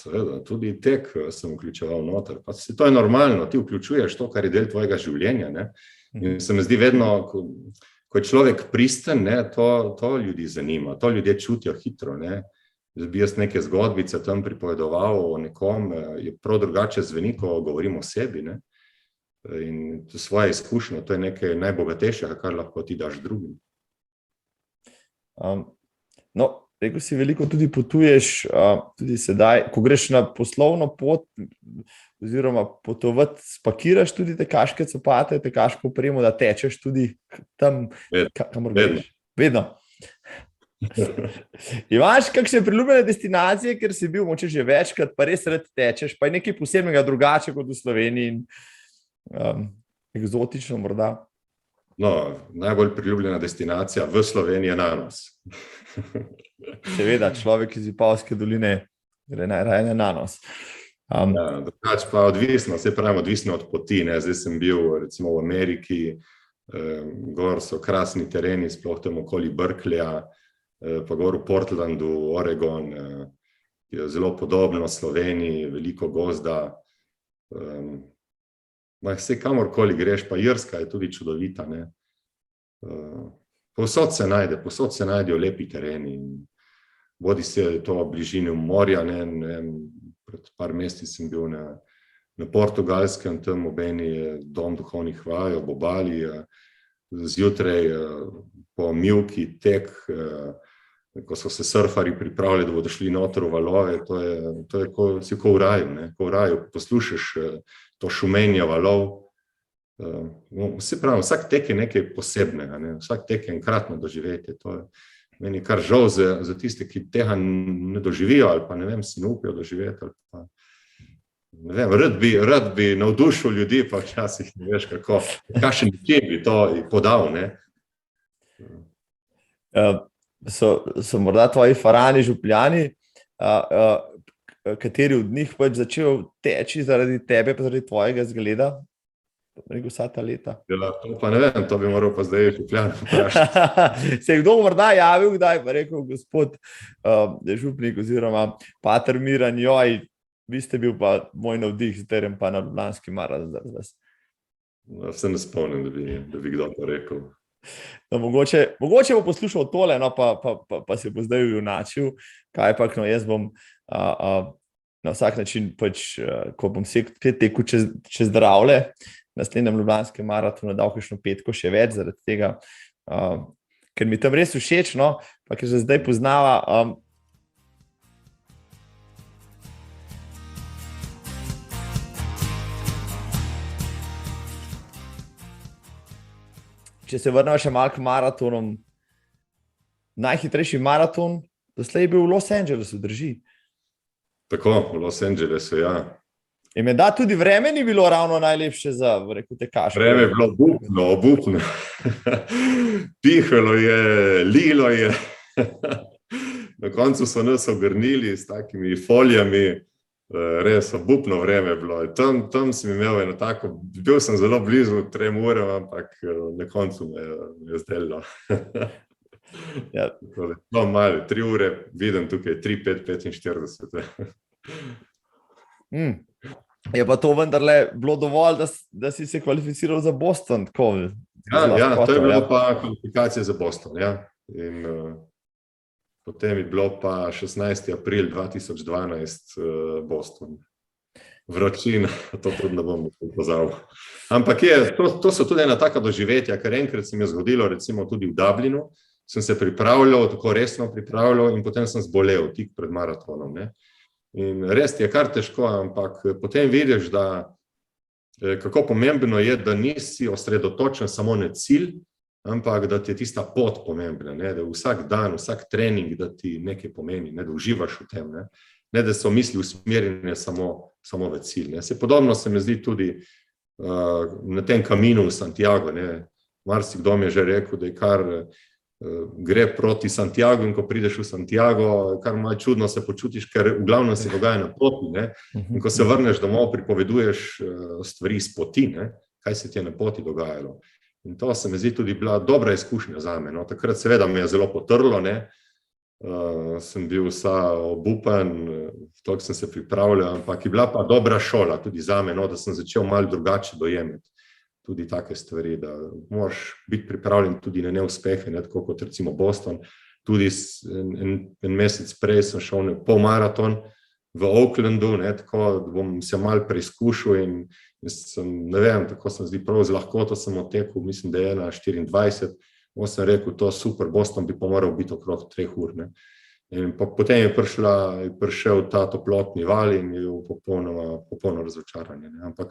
tudi tek sem vključeval noter. Pa to je normalno, ti vključuješ to, kar je del tvojega življenja, ne. In se mi zdi vedno, ko je človek pristen, ne, to ljudi zanima, to ljudje čutijo hitro, ne. Bi jaz neke zgodbice tam pripovedoval o nekom, je prav drugače zveni, ko govorim o sebi, ne. In svoje izkušnje, to je nekaj najbogatejšega, kar lahko ti daš drugim.
No, rekel si, veliko tudi potuješ, tudi sedaj, ko greš na poslovno pot, oziroma potovati, spakiraš tudi tekaške copate, tekaško opremo, da tečeš tudi tam, kamor greš. Vedno. Imaš kakšne priljubljene destinacije, ker si bil moče že večkrat, pa res rad tečeš, pa je nekaj posebnega drugače kot v Sloveniji in eksotično morda?
No, najbolj priljubljena destinacija v Sloveniji je Nanos.
Seveda, človek iz Vipavske doline gre najraje na Nanos.
Drugač pa odvisno, odvisno od poti, ne. Zdaj sem bil recimo v Ameriki, gor so krasni tereni, sploh tam okoli Berkeleyja, pa gor v Portlandu, Oregon, je zelo podobno Sloveniji, veliko gozda. Vse kamorkoli greš, pa Irska je tudi čudovita, ne. Povsod se najdejo lepi tereni. Bodi se to v bližini morja, ne, pred par meseci sem bil na Portugalskem, tam ob eni dom duhovnih vaj, ob obali, zjutraj po mivki tek, ko so se surfarji pripravljali, da bodo šli noter v valove, to je ko v raju, ne, ko v raju poslušaš to šumenje valov. Vse pravim, vsak tek je nekaj posebnega, ne, vsak tek je enkratno doživetje, to je meni kar žal za tiste, ki tega ne doživijo ali pa ne vem, si ne upijo doživeti ali pa ne vem, rad bi navdušil ljudi, pa včasih ne veš kako, kakšen način bi to podal, ne.
So morda tvoji farani župljani, kateri od njih pač začel teči zaradi tebe, pa zaradi tvojega zgleda, rekel, vsa ta leta?
Ja, to pa ne vem, to bi moral pa zdaj župljani vprašati.
Se je kdo morda javil, kdaj pa rekel, gospod župnik oziroma pater Miran, joj, vi ste bil pa moj navdih, zdaj pa na Ljubljanski maraton za vas.
Se ne spomnim, da bi kdo to rekel.
No, mogoče bo poslušal tole, no, pa se bo zdaj junačil, kaj pa, no, jaz bom na vsak način, pač, ko bom tekel čez Dravle, naslednjem ljubljanskem maratonu dal kakšno petko še več, zaradi tega, ker mi tam res všeč, no, pa ker že zdaj poznava. Če se vrnemo še malo k maratonom, najhitrejši maraton doslej je bil v Los Angelesu, drži.
Tako, v Los Angelesu, ja.
In menda tudi vreme ni bilo ravno najlepše za, rekel, tekaško.
Vreme je bilo obupno. Pihalo je, lilo je. Na koncu so nas ogrnili s takimi folijami, res obupno vreme je bilo. Tam sem imel eno tako, bil sem zelo blizu 3 uram, ampak na koncu me je zdelo.
Ja.
No, malo, 3 ure, vidim tukaj 3:45.
Je pa to vendarle bilo dovolj, da si se kvalificiral za Boston?
Ja, to je bilo pa kvalifikacija za Boston, ja. In potem je bilo pa 16. april 2012 Boston. Vročina, to tudi ne bom pozabil. Ampak to so tudi ena taka doživetja, ker enkrat se mi je zgodilo, recimo tudi v Dublinu, sem se pripravljal, tako resno pripravljal in potem sem zbolel tik pred maratonom, ne. In res je kar težko, ampak potem vidiš, da kako pomembno je, da nisi osredotočen samo na cilj, ampak da ti je tista pot pomembna, ne? Da vsak dan, vsak trening, da ti nekaj pomeni, ne? Da uživaš v tem, ne da so misli usmerjene samo v cilj. Ne? Podobno se mi zdi tudi na tem kaminu v Santiago. Ne? Marsikdo mi je že rekel, da je kar gre proti Santiago in ko prideš v Santiago, kar malo čudno se počutiš, ker v glavnem se dogaja na poti, ne? In ko se vrneš domov, pripoveduješ stvari iz poti, ne? Kaj se ti je na poti dogajalo. In to se mi zdi tudi bila dobra izkušnja zame. No? Takrat seveda me je zelo potrlo, ne? Sem bil vsa obupan, toliko sem se pripravljal, ampak je bila pa dobra šola tudi zame, no? Da sem začel malo drugače dojemati tudi take stvari, da moraš biti pripravljen tudi na neuspehe, ne tako kot recimo Boston. Tudi en mesec prej sem šel polmaraton v Oaklandu, ne, tako da bom se malo preizkušal in sem, ne vem, tako sem zdi prav z lahkoto sem odtekel, mislim, da je 1:24, sem rekel, to super, Boston bi pa moral biti okrog 3 ur, ne. In potem je prišel ta toplotni val in je popolno razočaranje, ne, ampak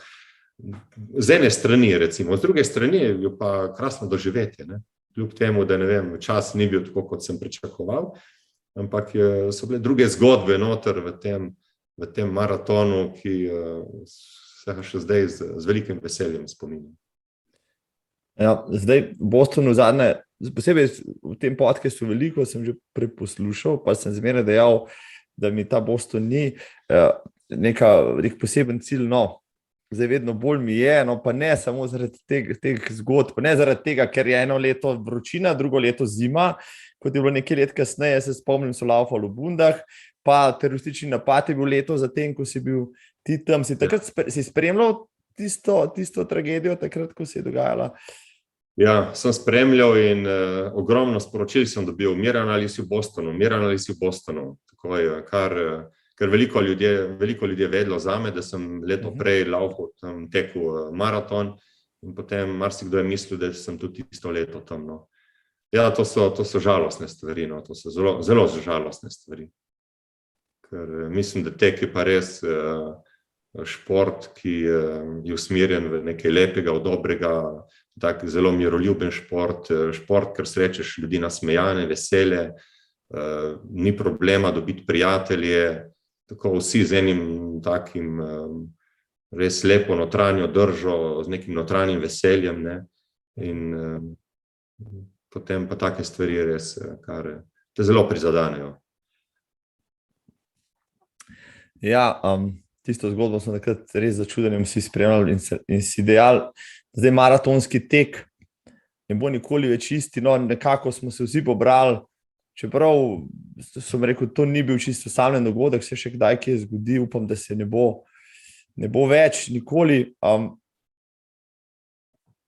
z ene strani, recimo, z druge strani je pa krasno doživetje, ne? Kljub temu, da ne vem, čas ni bil tako, kot sem pričakoval, ampak so bile druge zgodbe noter v tem maratonu, ki se še zdaj z velikim veseljem spominjam.
Ja, zdaj Bostonu zadnje, posebej v tem podcastu veliko sem že preposlušal, pa sem zmeraj dejal, da mi ta Boston ni nek poseben cilj, no. Zdaj vedno bolj mi je, no pa ne samo zaradi teh zgodb, ne zaradi tega, ker je eno leto vročina, drugo leto zima, kot je bilo nekaj let kasneje, se spomnim, so laufali v bundah, pa teroristični napad je bil leto zatem, ko si bil ti tam, si takrat si spremljal tisto tragedijo, takrat, ko se je dogajala?
Ja, sem spremljal in ogromno sporočil sem dobil, miran ali si v Bostonu, tako je, ker veliko ljudi je vedelo zame, da sem leto prej laufal tam, tekel maraton in potem marsikdo je mislil, da sem tudi tisto leto tam, no. Ja, to so žalostne stvari, no, to so zelo, zelo žalostne stvari. Ker mislim, da tek je pa res šport, ki je usmerjen v nekaj lepega, dobrega, tak zelo miroljuben šport, ker srečeš ljudi nasmejane, vesele, ni problema dobiti prijatelje, tako vsi z enim takim res lepo notranjo držo, z nekim notranjim veseljem, ne, in potem pa take stvari res, kar te zelo prizadanejo.
Ja, tisto zgodbo smo takrat res začudenjem vsi spremljali in si dejali, zdaj maratonski tek ne bo nikoli več isti, no nekako smo se vsi pobrali, čeprav sem rekel, to ni bil čisto samljen dogodek, se še kdaj kje zgodi, upam, da se ne bo več nikoli.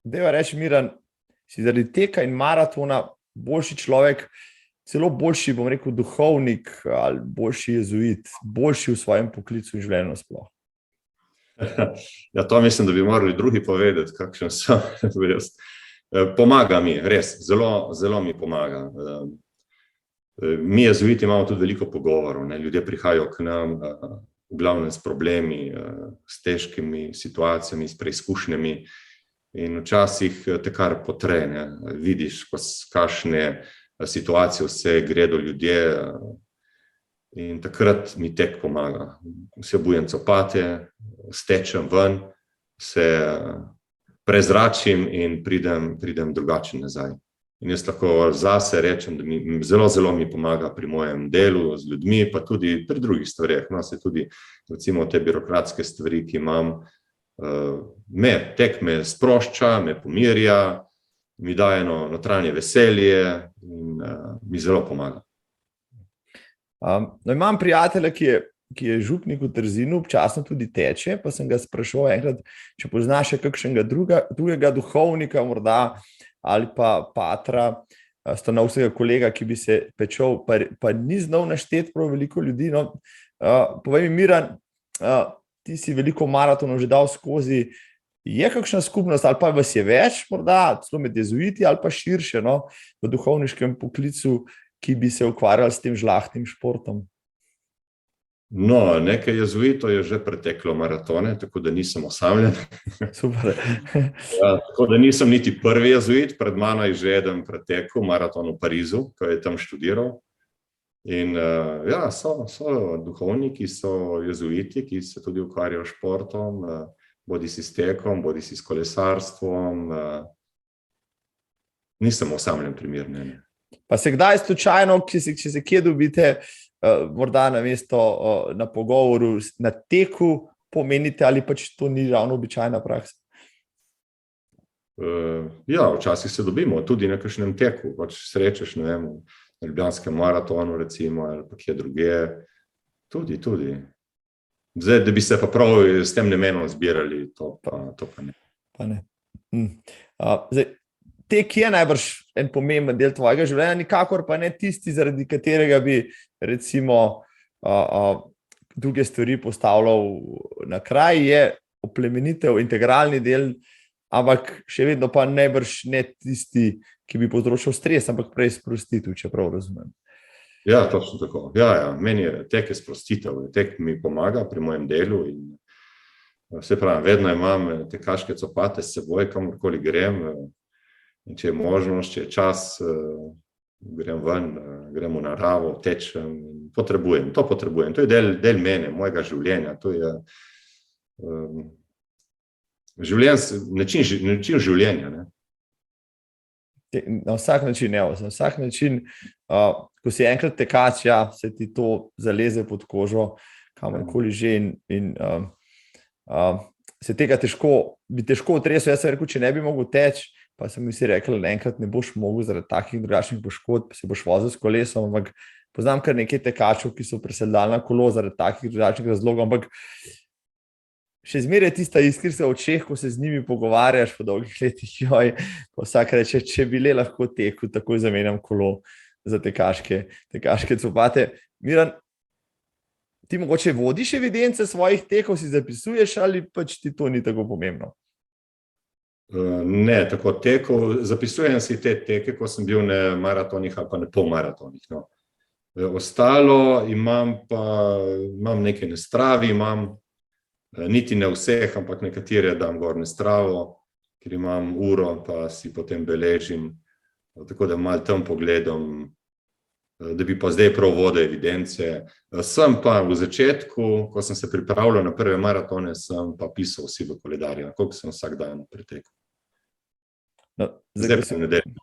Dejva reči, Miran, si zaradi teka in maratona boljši človek, celo boljši, bom rekel, duhovnik ali boljši jezuit, boljši v svojem poklicu in življenju sploh?
Ja, to mislim, da bi morali drugi povedati, kakšen sem jaz. Pomaga mi, res, zelo mi pomaga. Mi jezuiti imamo tudi veliko pogovorov, ne? Ljudje prihajajo k nam v glavnem s problemi, s težkimi situacijami, s preizkušnjami in včasih te kar potre, ne? Vidiš, kakšne situacije vse gredo ljudje in takrat mi tek pomaga. Se obujem copate, stečem ven, se prezračim in pridem drugačen nazaj. In jaz lahko zase rečem, da mi zelo mi pomaga pri mojem delu z ljudmi, pa tudi pri drugih stvareh. No, se tudi recimo te birokratske stvari, ki imam, tek me sprošča, me pomirja, mi daje eno notranje veselje in mi zelo pomaga.
No, imam prijatelja, ki je župnik v Trzinu, občasno tudi teče, pa sem ga spraševal enkrat, če poznaš še kakšnega drugega duhovnika morda, ali pa patra, stanovskega kolega, ki bi se pečal, pa ni znal našteti prav veliko ljudi. No, povej mi, Miran, ti si veliko maratonov že dal skozi, je kakšna skupnost ali pa vas je več morda, celo med jezuiti ali pa širše, no, v duhovniškem poklicu, ki bi se ukvarjali s tem žlahtnim športom?
No, nekaj jezuitov je že preteklo maratone, tako da nisem osamljen.
Super.
Ja, tako da nisem niti prvi jezuit, pred mano je že eden pretekel maraton v Parizu, ko je tam študiral. In ja, so duhovniki, so jezuiti, ki se tudi ukvarjajo s športom, bodi si s tekom, bodi si s kolesarstvom. Nisem osamljen primer, ne.
Pa se kdaj slučajno, če se kje dobite, morda na pogovoru na teku pomenite, ali pač to ni ravno običajna praksa?
Ja, včasih se dobimo, tudi na kakšnem teku, pač srečeš, ne vem, na Ljubljanskem maratonu recimo, ali pa kje druge, tudi. Zdaj, da bi se pa prav s tem namenom zbirali, to pa ne.
Pa ne. Zdaj, tek je najbrž en pomemben del tvojega življenja, nikakor pa ne tisti, zaradi katerega bi recimo druge stvari postavljal na kraj, je oplemenitev, integralni del, ampak še vedno pa najbrž ne tisti, ki bi povzročal stres, ampak prej sprostitev, če prav razumem.
Ja, točno tako. Ja, meni je tek sprostitev, tek mi pomaga pri mojem delu in vse pravim, vedno imam tekaške copate s seboj, kamorkoli grem. In če je možnost, če je čas, grem ven, grem v naravo, tečem, potrebujem. To je del mene, mojega življenja. To je način življenja. Ne?
Na vsak način, ko si enkrat tekač, ja, se ti to zaleze pod kožo, kamorkoli že in se tega bi težko otresel. Jaz sem rekel, če ne bi mogel teči, pa sem mi si rekel, da enkrat ne boš mogel zaradi takih drugačnih poškodb, se boš vozil s kolesom, ampak poznam kar nekaj tekačev, ki so presedali na kolo zaradi takih drugačnih razlogov, ampak še zmeraj tista iskrica v očeh, ko se z njimi pogovarjaš po dolgih letih, pa vsak reče, če bi le lahko tekel, takoj zamenjam kolo za tekaške copate. Miran, ti mogoče vodiš evidence svojih tekov, si zapisuješ ali pač ti to ni tako pomembno?
Ne, tako tekov, zapisujem si te teke, ko sem bil na maratonih ali pa na polmaratonih. No. Ostalo imam nekaj na Stravi, niti ne vseh, ampak nekatere dam gor na Stravo, ker imam uro, pa si potem beležim, tako da malo tam pogledam, da bi pa zdaj prav vodil evidence. Sem pa v začetku, ko sem se pripravljal na prve maratone, sem pa pisal vsi v koledarju, koliko sem vsak dan pretekel. Zdaj pa sem nedeljno.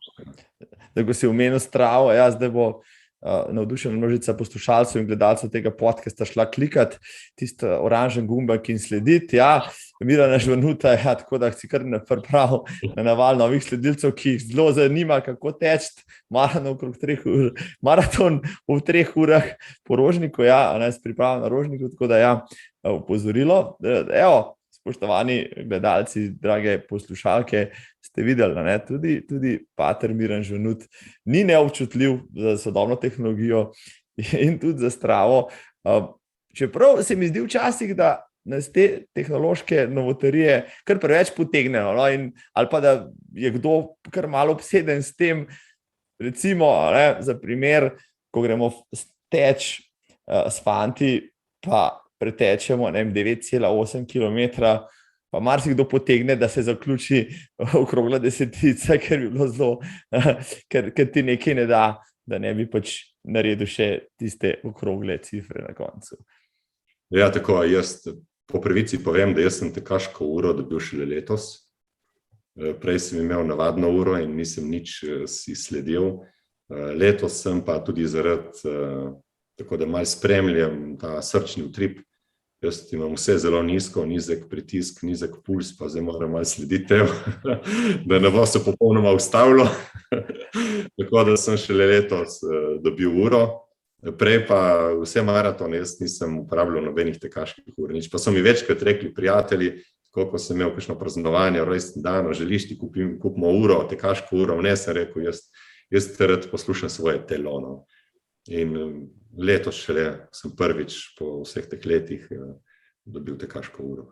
Zdaj, ko si omenil Stravo, zdaj bo navdušena množica poslušalcev in gledalcev tega podcasta šla klikati tisti oranžen gumbek in slediti. Ja, Mirana Žvanuta, tako da si kar pripravil na naval novih sledilcev, ki jih zelo zanima, kako teči maraton v 3 urah po Rožniku, si pripravljen na Rožniku, tako da opozorilo. Evo, spoštovani gledalci, drage poslušalke, ste videli, ne? Tudi pater Miran Žvanut ni neobčutljiv za sodobno tehnologijo in tudi za stravo. Čeprav se mi zdi včasih, da nas te tehnološke novotarije kar preveč potegnejo, no? Ali pa da je kdo kar malo obseden s tem, recimo, ne, za primer, ko gremo steč s fanti, pa pretečemo 9,8 km, pa marsikdo potegne, da se zaključi okrogla desetica, ker bi bilo zelo, ker ti nekaj ne da, da ne bi pač naredil še tiste okrogle cifre na koncu.
Ja, tako, jaz po pravici povem, da jaz sem tekaško uro dobil šele letos. Prej sem imel navadno uro in nisem nič si sledil. Letos sem pa tudi zaradi, tako da malo spremljam ta srčni utrip. Jaz imam vse zelo nizko, nizek pritisk, nizek puls, pa zdaj moram malo slediti, da ne bo se popolnoma ustavilo. Tako da sem šele letos dobil uro. Prej pa vse maratone, jaz nisem uporabljal nobenih tekaških ur. Pa so mi večkrat rekli prijatelji, koliko sem imel kakšno praznovanje, rojstni dan, želiš ti kupimo uro, tekaško uro, ne, sem rekel, jaz rad poslušam svoje telo. No. In letos šele sem prvič po vseh teh letih dobil tekaško uro.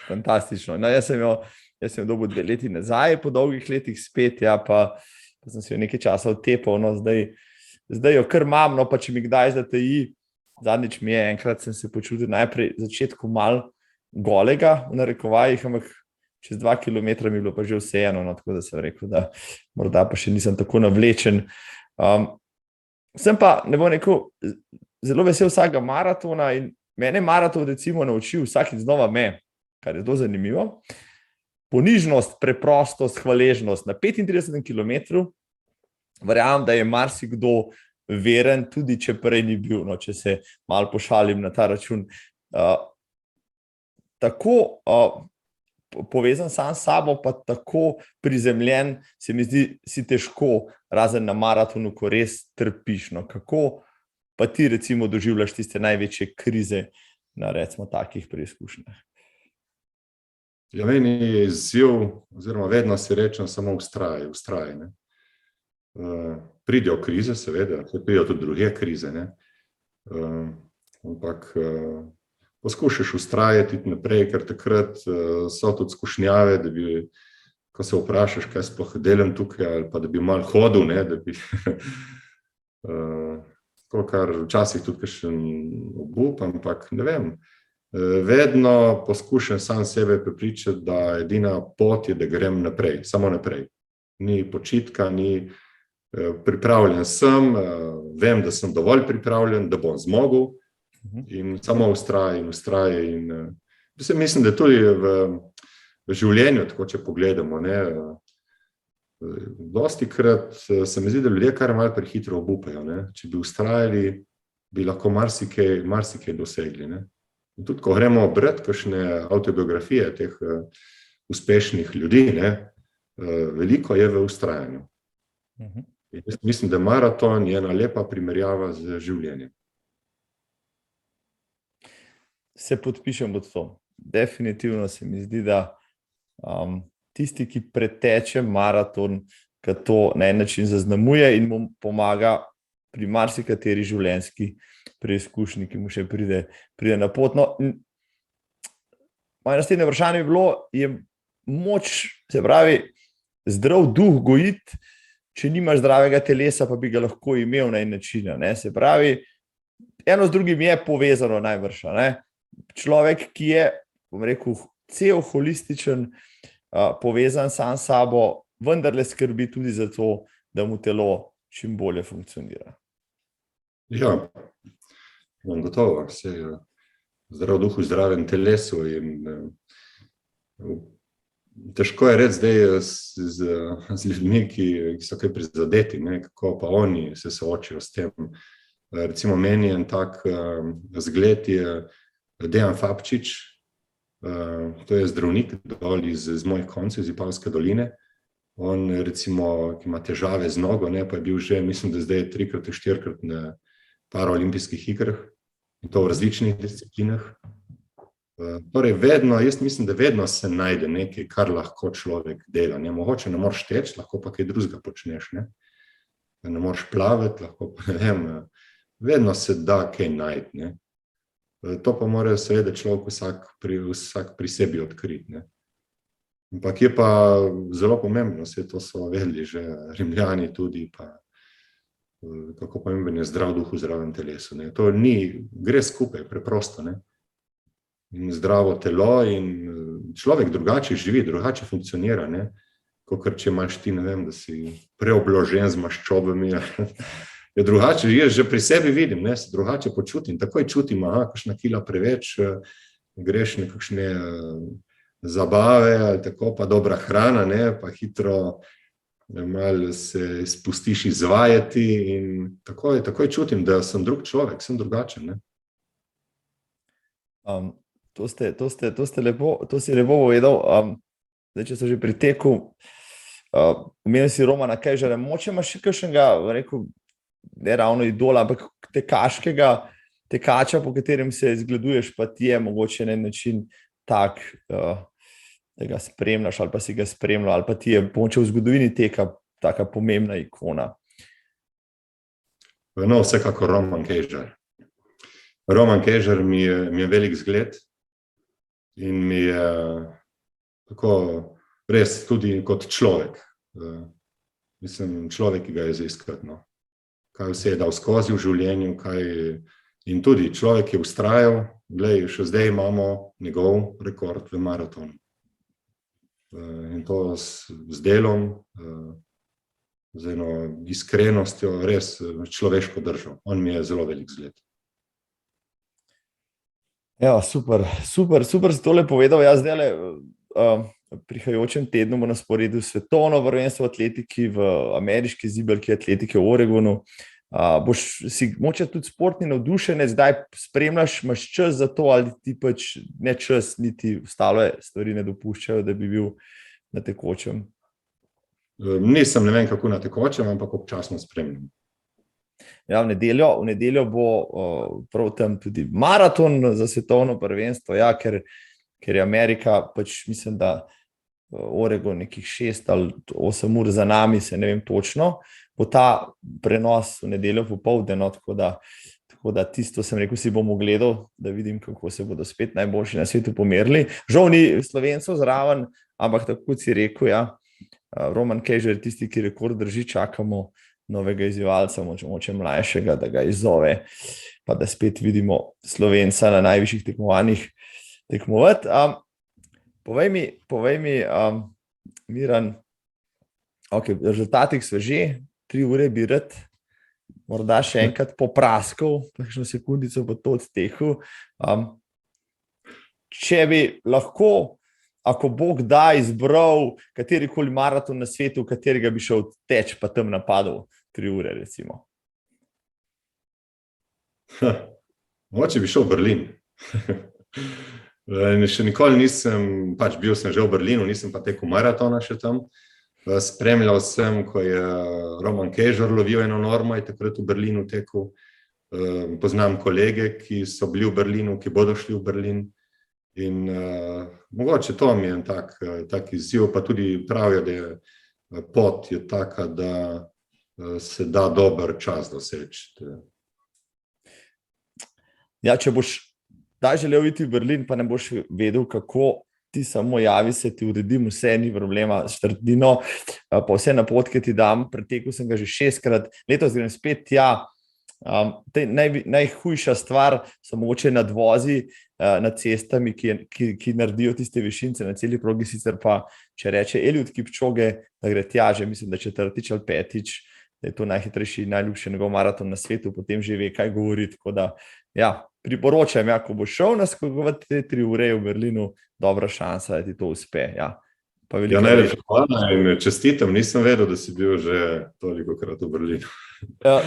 Fantastično. No, jaz sem dobil 2 leti nazaj, po dolgih letih spet, ja, pa sem si jo nekaj časa odtepal, no, zdaj jo kar imam, no, pa če mi kdaj zateji, zadnjič mi je, enkrat sem se počutil najprej začetku malo golega, v narekovajih, ampak čez 2 kilometra mi je bilo pa že vseeno, no, tako da sem rekel, da morda pa še nisem tako navlečen. Sem pa, ne bom rekel, zelo vesel vsakega maratona in mene maraton recimo naučil vsakič znova kar je zelo zanimivo. Ponižnost, preprostost, hvaležnost na 35 kilometru. Verjamem, da je marsikdo veren, tudi če prej ni bil, no, če se malo pošalim na ta račun. Tako povezan sam s sabo, pa tako prizemljen, se mi zdi, si težko, razen na maratonu, ko res trpiš. No. Kako pa ti recimo doživljaš tiste največje krize na recimo takih preizkušnjah?
Ja, meni je izziv, oziroma vedno si rečem samo vztraj. Ne. Pridejo krize, seveda, pridejo tudi druge krize, ne. Ampak poskušaš vztrajati naprej, ker takrat so tudi skušnjave, da bi, ko se vprašaš, kaj sploh delam tukaj, ali pa da bi malo hodil, ne, da bi kar včasih tudi kakšen obup, ampak ne vem, vedno poskušam sam sebe prepričati, da edina pot je, da grem naprej, samo naprej. Ni počitka, ni pripravljen sem, vem, da sem dovolj pripravljen, da bom zmogel in samo vztraj. Mislim, da tudi v življenju, tako če pogledamo, ne, dostikrat se mi zdi, da ljudje kar malo prehitro obupajo. Ne. Če bi vztrajali, bi lahko marsikaj dosegli. Ne. In tudi, ko gremo brati kakšne avtobiografije teh uspešnih ljudi, ne, veliko je v vztrajanju. Jaz mislim, da maraton je ena lepa primerjava z življenjem.
Se podpišem pod to. Definitivno se mi zdi, da tisti, ki preteče maraton, ki to na en način zaznamuje in mu pomaga pri marsikateri življenjski preizkušnji, ki mu še pride na pot. No, moje naslednje vprašanje bi bilo, je moč, se pravi, zdrav duh gojiti, če nimaš zdravega telesa, pa bi ga lahko imel na en način. Ne? Se pravi, eno z drugim je povezano najbrž. Ne? Človek, ki je, bom rekel, cel holističen, povezan sam s sabo, vendarle skrbi tudi za to, da mu telo čim bolje funkcionira.
Ja, gotovo. Zdrav duh v zdravem telesu in težko je reči zdaj z ljudmi, ki so kaj prizadeti, ne, kako pa oni se soočijo s tem. Recimo meni en tak zgled je Dejan Fabčič, to je zdravnik dol iz mojih koncev, iz Vipavske doline. On recimo, ki ima težave z nogo, ne, pa je bil že, mislim, da zdaj 3-krat, 4-krat na paraolimpijskih igrah, in to v različnih disciplinah. Torej, jaz mislim, da vedno se najde nekaj, kar lahko človek dela. Ne? Mogoče ne moreš teči, lahko pa kaj drugega počneš. Ne moreš plavati, lahko pa ne vem, vedno se da kaj najti. Ne? To pa mora seveda človek vsak pri sebi odkriti. Ne? Ampak je pa zelo pomembno, vse to so vedeli že Rimljani tudi, pa kako pomemben je zdrav duh v zdravem telesu. Ne? To gre skupaj, preprosto. Ne? In zdravo telo in človek drugače živi, drugače funkcionira, ne? Kakor če imaš ti, ne vem, da si preobložen z maščobami. Je drugače, jaz že pri sebi vidim, ne? Se drugače počutim, takoj čutim, kakšna kila preveč, greš nekakšne zabave, ali tako pa dobra hrana, ne? Pa hitro malo se spustiš izvajati in takoj čutim, da sem drug človek, sem drugačen, ne?
To si lepo povedal. Zdaj, če so že pri teku, omenil si Romana Kejžarja, moče imaš še kakšnega, rekel, ne ravno idola, ampak tekača, po katerem se zgleduješ, pa ti je mogoče na način tak, da ga spremljaš ali pa si ga spremljal, ali pa ti je mogoče v zgodovini teka taka pomembna ikona.
No, vsekakor Roman Kejžar. Roman Kejžar mi je velik zgled. In mi je tako res tudi kot človek. Mislim, človek, ki ga je iskati. No. Kaj vse je dal skozi v življenju. In tudi človek je vztrajal. Glej, še zdaj imamo njegov rekord v maratonu. In to z delom, z eno iskrenostjo, res človeško držo. On mi je zelo velik zgled.
Ja, super si tole povedal. Jaz zdaj prihajajočem tednu bo na sporedu svetovno prvenstvo v atletiki v ameriški zibelki atletike v Oregonu. Boš si moče tudi športni navdušenec, zdaj spremljaš, imaš čas za to ali ti pač ne čas, niti ostale stvari ne dopuščajo, da bi bil na tekočem?
Nisem, ne vem kako na tekočem, ampak občasno spremljam.
Ja, v nedeljo bo prav tam tudi maraton za svetovno prvenstvo, ja, ker je Amerika, pač mislim, da Oregon nekih 6 ali 8 ur za nami, se ne vem točno, bo ta prenos v nedeljo popoldne, no, tako da tisto sem rekel, si bom ogledal, da vidim, kako se bodo spet najboljši na svetu pomerili. Žal ni Slovencev zraven, ampak tako si rekel, ja, Roman Kejžar je tisti, ki rekord drži, čakamo novega izzivalca, moče mlajšega, da ga izzove, pa da spet vidimo Slovenca na najvišjih tekmovanjih tekmovati. Povej mi, Miran, rezultatih sveže, 3 ure bi rad morda še enkrat popraskal, kakšno sekundico bo to odtehal. Če bi lahko, ako Bog da, izbral katerikoli maraton na svetu, katerega bi šel teč, pa tam napadal 3 ure, recimo.
Mogoče bi šel v Berlin. Še nikoli nisem, pač bil sem že v Berlinu, nisem pa tekel maratona še tam. Spremljal sem, ko je Roman Kejžar lovil eno normo, je takrat v Berlinu tekel. Poznam kolege, ki so bili v Berlinu, ki bodo šli v Berlin. In mogoče to mi je tak izziv, pa tudi pravijo, da je pot je taka, da se da dober čas doseči.
Ja, če boš želel iti v Berlin, pa ne boš vedel, kako, ti samo javi se, ti uredim vse, ni problema, štrdino, pa vse napotke ti dam, pretekel sem ga že 6-krat, letos grem spet tja. Najhujša stvar so mogoče nadvozi nad cestami, ki naredijo tiste višince na celi progi, sicer pa, če reče Eliud Kipčoge, da gre tja že, mislim, da 4. ali 5, da je to najhitrejši in najljubši njegov maraton na svetu, potem že ve, kaj govori, tako da, ja, priporočam, ja, ko bo šel naskakovati te 3 ure v Berlinu, dobra šansa, da ti to uspe, ja.
Ja, najlepša hvala in čestitam, nisem vedel, da si bil že tolikokrat v Berlinu.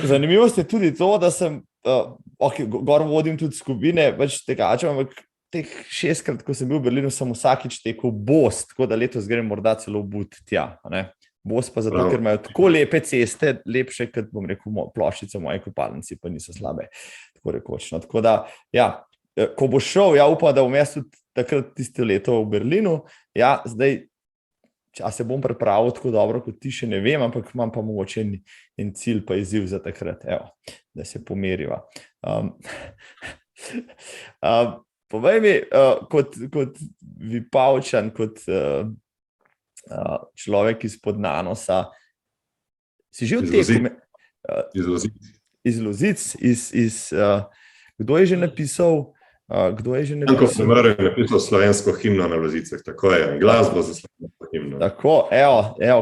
Zanimivo je tudi to, da sem, gor vodim tudi skupine, pač tekačev, ampak teh 6-krat, ko sem bil v Berlinu, sem vsakič tekel bos, tako da letos grem morda celo v But tja, ne. Bos pa zato, ker imajo tako lepe ceste, lepše, kot bom rekel, ploščice v moji kopalnici, pa niso slabe, tako rekoč. No, tako da, ja, ko bo šel, upam, da bom jaz tudi takrat tisto leto v Berlinu. Zdaj, a se bom pripravil tako dobro, kot ti, še ne vem, ampak imam pa mogoče en cilj pa izziv za takrat, da se pomeriva. Povej mi, kot Vipavčan, kot človek iz Podnanosa, si že v teku? Iz Lozic, kdo je že napisal?
Janko Semrl je napisal slovensko himno na Lozicah, tako je, glasbo za slovensko himno.
Tako,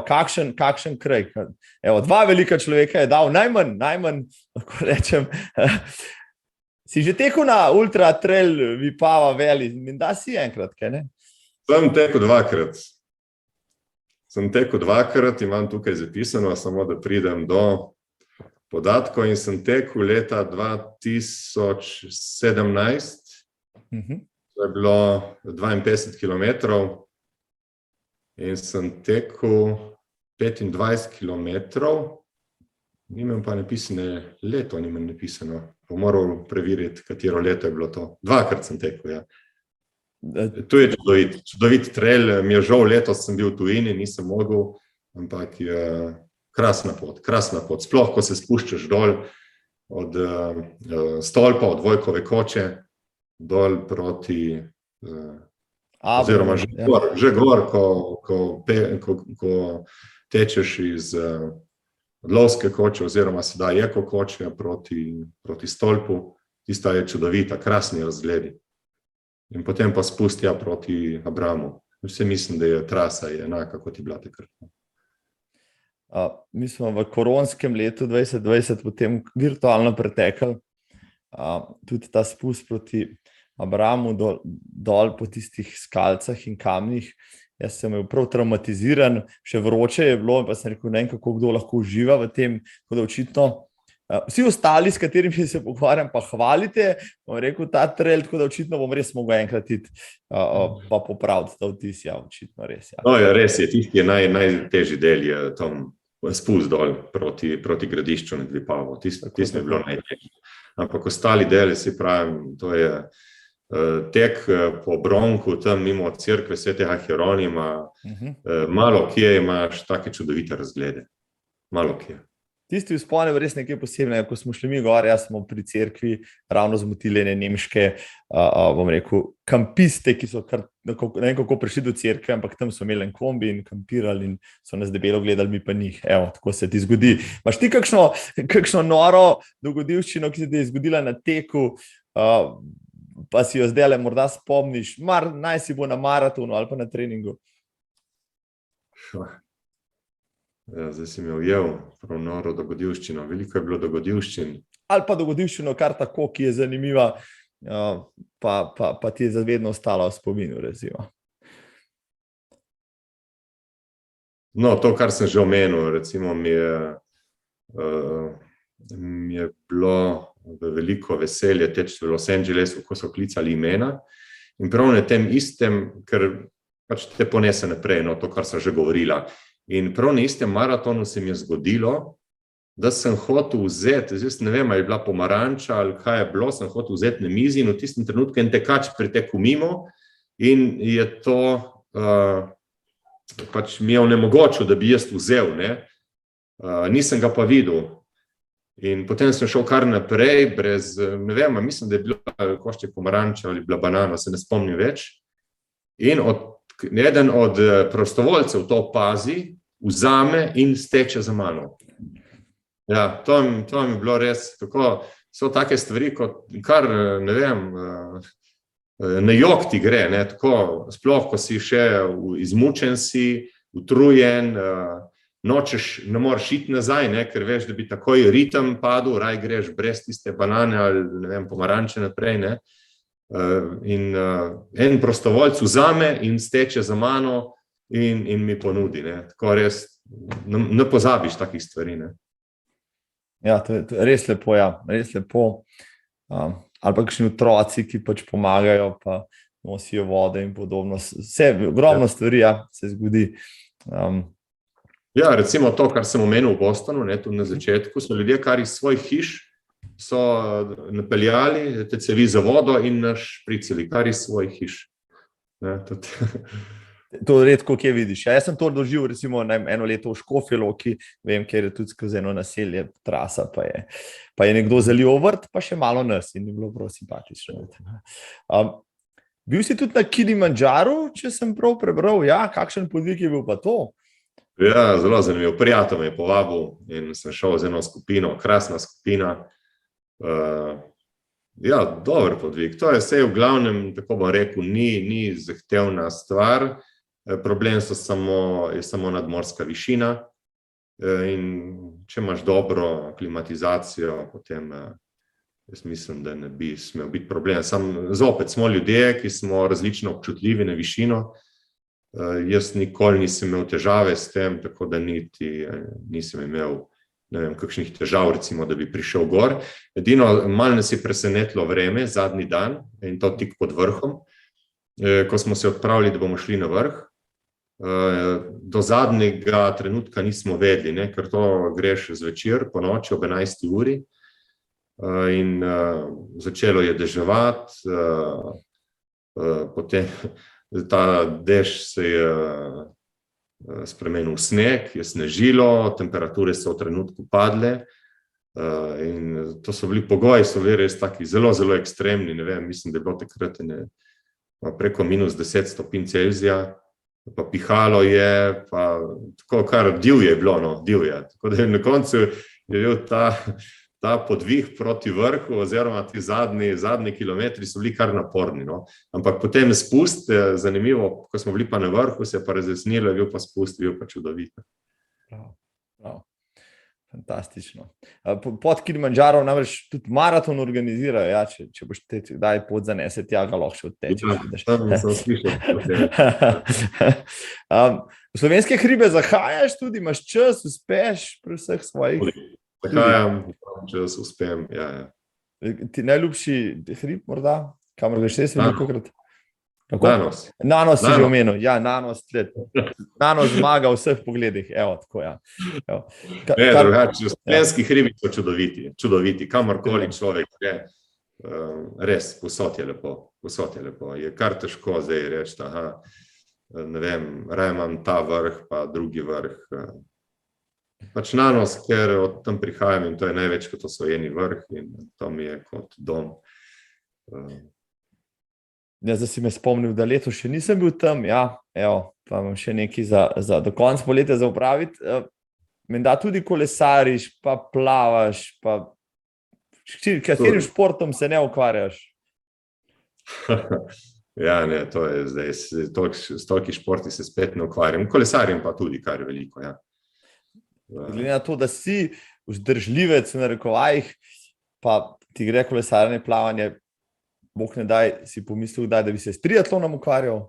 kakšen kraj. Dva velika človeka je dal, najmanj, lahko rečem. Si že tekel na ultra trail Vipava Valley, menda si enkrat, kaj ne?
Sem tekel dvakrat, imam tukaj zapisano, samo da pridem do podatkov, in sem tekel leta 2017, to je bilo 52 kilometrov, in sem tekel 25 kilometrov, nimam pa napisane leto, nimam napisano, pa moral preveriti, katero leto je bilo to. Dvakrat sem tekel, Tu je čudovit trail, mi je žal, letos sem bil v tujini, nisem mogel, ampak je krasna pot, sploh ko se spuščaš dol od stolpa, od Vojkove koče, dol proti, oziroma že gor, ko tečeš iz Lovske koče, oziroma sedaj Eko koče proti stolpu, tista je čudovita, krasni razgledi. In potem pa spustja proti Abramu. Vse mislim, da je trasa enaka, kot je bila takrat.
Mi smo v koronskem letu 2020 potem virtualno pretekli. Tudi ta spust proti Abramu dol po tistih skalcah in kamnih. Jaz sem bil prav traumatiziran, še vroče je bilo, pa sem rekel, ne vem, kako kdo lahko uživa v tem, tako da očitno. Vsi ostali, s katerimi se pogovarjam, pa hvalite, bom rekel, ta trail, tako da očitno bom res mogel enkrat iti pa popraviti ta vtis, očitno res.
No, res je, tisti je najtežji del, je tam spust dol proti gradišču nad Vipavo, tisti je bilo najtežji. Ampak ostali deli, si pravim, to je tek po Bronku, tam mimo cerkve svetega Hieronima, malo kje imaš take čudovite razglede, malo kje.
Tisti vzpon je res nekaj posebnega, ko smo šli mi gor, smo pri cerkvi ravno zmotili nemške, bom rekel, kampiste, ki so ne vem kako prišli do cerkve, ampak tam so imeli en kombi in kampirali in so nas debelo gledali, mi pa njih. Tako se ti zgodi. Imaš ti kakšno noro dogodivščino, ki se ti je zgodila na teku, pa si jo zdajle morda spomniš, naj si bo na maratonu ali pa na treningu?
Zdaj si me ujel, prav noro dogodivščino. Veliko je bilo dogodivščin.
Ali pa dogodivščino kar tako, ki je zanimiva, pa ti je zavedno ostala v spominu, recimo.
No, to, kar sem že omenil, recimo mi je bilo veliko veselje teči v Los Angelesu, ko so klicali imena. In prav na tem istem, ker pač te ponese naprej, to, kar sem že govorila. In prav na istem maratonu se mi je zgodilo, da sem hotel vzeti, zdaj ne vem, ali je bila pomaranča ali kaj je bilo, sem hotel vzeti na mizi in v tistem trenutku en tekač pritekel mimo in je to pač mi je onemogočil, da bi jaz vzel, nisem ga pa videl. In potem sem šel kar naprej, brez, ne vem, mislim, da je bilo košček pomaranča ali bila banana, se ne spomnim več. In eden od prostovoljcev to opazi, vzame in steče za mano. To mi je bilo res, tako, so take stvari, kot kar, ne vem, na jok ti gre, tako, sploh, ko si še izmučen si, utrujen, nočeš, ne moreš iti nazaj, ker veš, da bi takoj ritem padel, raj greš brez tiste banane ali, ne vem, pomaranče naprej, in en prostovoljc vzame in steče za mano in mi ponudi, tako res, ne pozabiš takih stvari,
To je res lepo, res lepo. Ali pa kakšni otroci, ki pač pomagajo, pa nosijo vode in podobno. Ogromno stvari se zgodi.
Recimo to, kar sem omenil v Bostonu, tudi na začetku, so ljudje kar iz svojih hiš so napeljali te cevi za vodo in naš priceli, kar iz svojih hiš. Ne,
To redko kje vidiš. Jaz sem to doživel recimo eno leto v Škofji Loki, vem, ker je tudi skozi eno naselje trasa, pa je nekdo zalil vrt, pa še malo nas in je bilo prav simpatično. Bil si tudi na Kilimandžaru, če sem prav prebral, ja, kakšen podvig je bil pa to?
Ja, zelo zanimiv. Prijatelj me je povabil in sem šel z eno skupino, krasna skupina. Ja, dober podvig. To je vse v glavnem, tako bom rekel, ni zahtevna stvar. Problem je samo nadmorska višina in če imaš dobro klimatizacijo, potem jaz mislim, da ne bi smel biti problem. Zopet smo ljudje, ki smo različno občutljivi na višino. Jaz nikoli nisem imel težave s tem, tako da nisem imel kakšnih težav, recimo, da bi prišel gor. Edino, malo nas je presenetilo vreme, zadnji dan, in to tik pod vrhom, ko smo se odpravili, da bomo šli na vrh. Do zadnjega trenutka nismo vedeli, ne, ker to greš zvečer, po noči ob 11. uri in začelo je deževati, potem ta dež se je spremenil v sneg, je snežilo, temperature so v trenutku padle in to so bili pogoji, so bili res taki zelo, zelo ekstremni, ne vem, mislim, da je bilo takrat preko -10 stopinj Celzija, pa pihalo je, pa tako kar divje je bilo, no, divje. Tako da na koncu je bil ta podvig proti vrhu oziroma ti zadnji kilometri so bili kar naporni, no. Ampak potem spust, zanimivo, ko smo bili pa na vrhu, se je pa razjasnilo, je bil pa spust, bil pa čudovit.
Prav. Fantastično. Pod Kilimandžarom namreč tudi maraton organizirajo, ja, če boš te kdaj pot zanese, tja ga lahko še odtečeš.
Ja, tam sem slišal.
V slovenske hribe zahajaš tudi, imaš čas, uspeš pri vseh svojih?
Zahajam, čas, uspem, ja.
Ti najljubši hrib morda? Kamor greš res velikokrat?
Nanos.
Nanos si že omenil, ja, Nanos zmaga v vseh pogledih, evo, tako, ja.
Drugače, slovenski hribi so čudoviti, kamorkoli človek gre, res, povsod je lepo, je kar težko zdaj reči, ne vem, raje imam ta vrh, pa drugi vrh, pač Nanos, ker od tam prihajam in to je največ kot osvojeni vrh in to mi je kot dom.
Ja, zdaj si me spomnil, da leto še nisem bil tam, ja, evo, pa imam še nekaj za do konca poletja za opraviti. Menda tudi kolesariš, pa plavaš, pa katerim športom se ne ukvarjaš?
Ja, ne, to je zdaj, s toliki športi se spet ne ukvarjam, kolesarjem pa tudi kar veliko, ja.
Glede na to, da si vzdržljivec v narekovajih, pa ti gre kolesarjenje, plavanje, Bog ne daj, si pomislil, da bi se s triatlonom ukvarjal?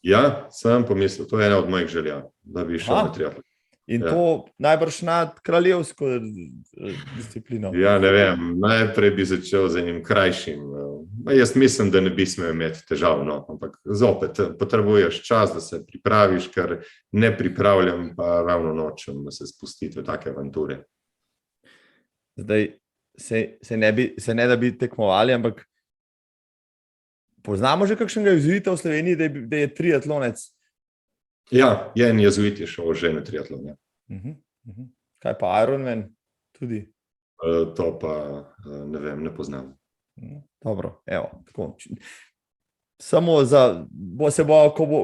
Ja, sem pomislil, to je ena od mojih želja, da bi šel na triatlon.
In to najbrž nad kraljevsko disciplino?
Ja, ne vem, najprej bi začel z enim krajšim. Jaz mislim, da ne bi smel imeti težav, no, ampak zopet potrebuješ čas, da se pripraviš, ker ne pripravljam, pa ravno nočem se spustiti v take avanture.
Zdaj, se ne da bi tekmovali, ampak poznamo že kakšnega jezuita v Sloveniji, da je triatlonec?
Ja, je en jezuit je šel že na triatlon, ja.
Kaj pa Ironman tudi?
To pa ne vem, ne poznam.
Dobro, evo, tako. Samo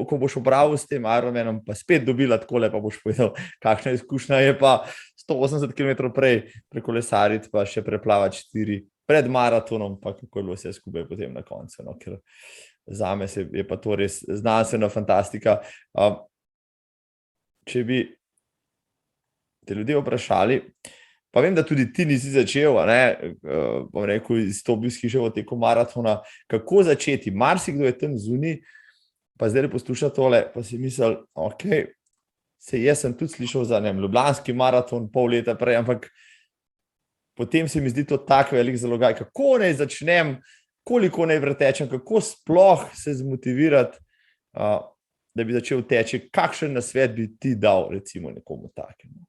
ko boš opravil s tem Ironmanom, pa spet dobila takole, pa boš povedal, kakšna izkušnja je pa 180 km prej prekolesariti, pa še preplavati 4 pred maratonom, pa kako je bilo vse skupaj potem na koncu, no, ker zame je pa to res znanstvena fantastika. Če bi te ljudje vprašali, pa vem, da tudi ti nisi začel, bom rekel, izstopil iz hiše v teku maratona, kako začeti? Marsikdo je tam zunaj, pa zdaj posluša tole, pa si mislil, jaz sem tudi slišal za ljubljanski maraton pol leta prej, ampak potem se mi zdi to tak velik zalogaj, kako naj začnem, koliko naj pretečem, kako sploh se zmotivirati, da bi začel teči, kakšen nasvet bi ti dal recimo nekomu takemu?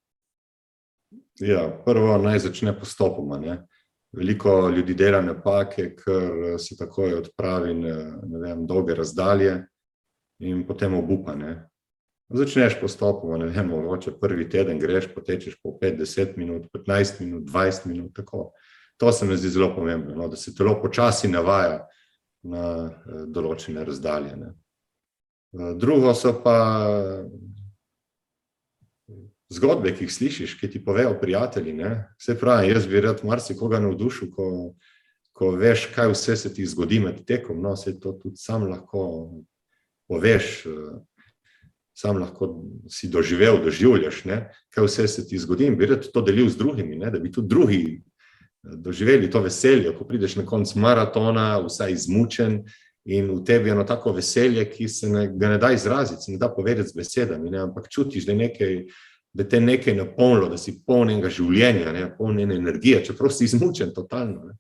Ja, prvo naj začne postopoma, ne. Veliko ljudi dela napake, ker se takoj odpravi na dolge razdalje in potem obupa. Začneš postopoma, mogoče prvi teden greš, potečeš po 5-10 minut, 15 minut, 20 minut, tako. To se mi zdi zelo pomembno, da se telo počasi navaja na določene razdalje. Drugo so pa zgodbe, ki jih slišiš, ki ti povejo prijatelji. Vse pravi, jaz bi rad marsikoga navdušil, ko veš, kaj vse se ti zgodi med tekom. Vse to tudi sam lahko poveš, sam lahko si doživljaš, kaj vse se ti zgodi in bi rad to delil z drugimi, da bi tudi drugi doživeli to veselje, ko prideš na konec maratona, vsaj izmučen in v tebi eno tako veselje, ki se ga ne da izraziti, se ne da povedati z besedami, ampak čutiš, da te nekaj napolnilo, da si poln enega življenja, poln ene energije, čeprav si izmučen totalno.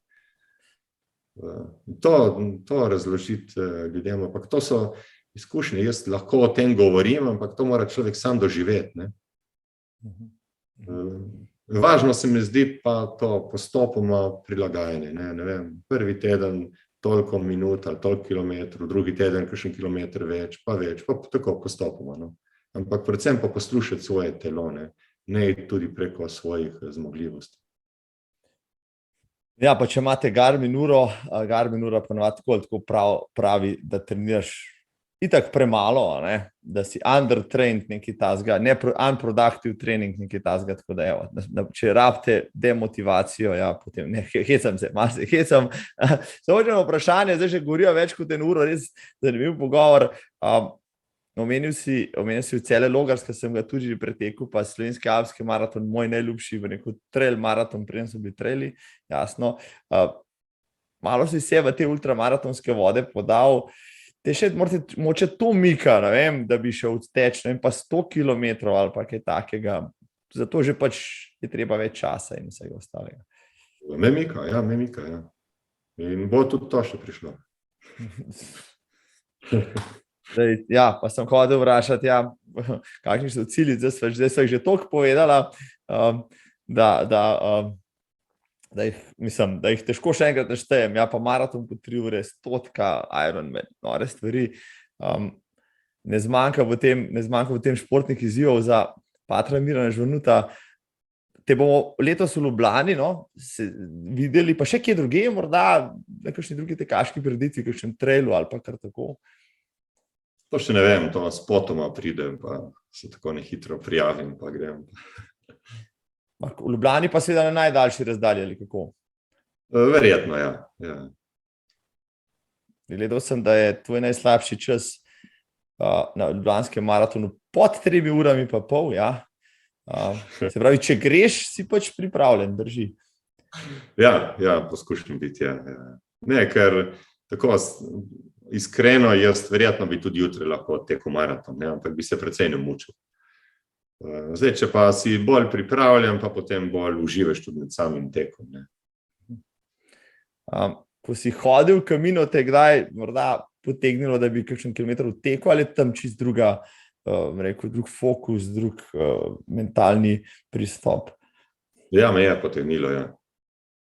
To razložiti ljudem, ampak to so izkušnje, jaz lahko o tem govorim, ampak to mora človek sam doživeti. Važno se mi zdi pa to postopoma prilagajanje. Ne vem, prvi teden toliko minut ali toliko kilometrov, drugi teden kakšen kilometer več, pa tako postopoma. Ampak predvsem pa poslušati svoje telo, ne tudi preko svojih zmogljivosti.
Ja, pa če imate Garmin uro ponovadi tako pravi, da treniraš itak premalo, da si undertrained nekaj tazga, unproductive trening nekaj tazga, tako da če rabite demotivacijo, potem hecam. Soočeno vprašanje, zdaj že govorijo več kot en uro, res zanimiv pogovor. Omenil si v Cele Logarske, sem ga tudi že pretekel, pa Slovenski alpski maraton, moj najljubši, v neko trail maraton, preden so bili traili, jasno. Malo si se v te ultramaratonske vode podal, te še moče to mika, da bi šel odteč, pa 100 kilometrov ali pa kaj takega, zato že pač je treba več časa in vsega ostalega.
Me mika, ja. In bo tudi to še prišlo.
Pa sem hodil vprašati, kakšni so cilji, zdaj sem že toliko povedala, da jih težko še enkrat naštejem. Pa maraton po 3 ure, 100 Ironman, nore stvari. Ne zmanjka v tem športnih izzivov za patra Mirana Žvanuta. Te bomo letos v Ljubljani videli, pa še kje druge, morda na kakšni drugi tekaški prireditvi, kakšnem trailu ali pa kar tako.
To še ne vem, to spotoma pridem, pa se tako nehitro prijavim, pa grem.
V Ljubljani pa seveda na najdaljši razdalji, ali kako?
Verjetno, ja.
Gledal sem, da je tvoj najslabši čas na ljubljanskem maratonu pod 3 urami pa pol, Se pravi, če greš, si pač pripravljen, drži.
Ja, poskušam biti, Ne, ker tako iskreno, jaz verjetno bi tudi jutri lahko tekel maraton, ampak bi se precej ne mučil. Zdaj, če pa si bolj pripravljen, pa potem bolj uživaš tudi med samim tekom.
Ko si hodil v Camino, te kdaj morda potegnilo, da bi kakšen kilometer tekel, ali tam čist druga, drug fokus, drug mentalni pristop?
Ja, me je potegnilo,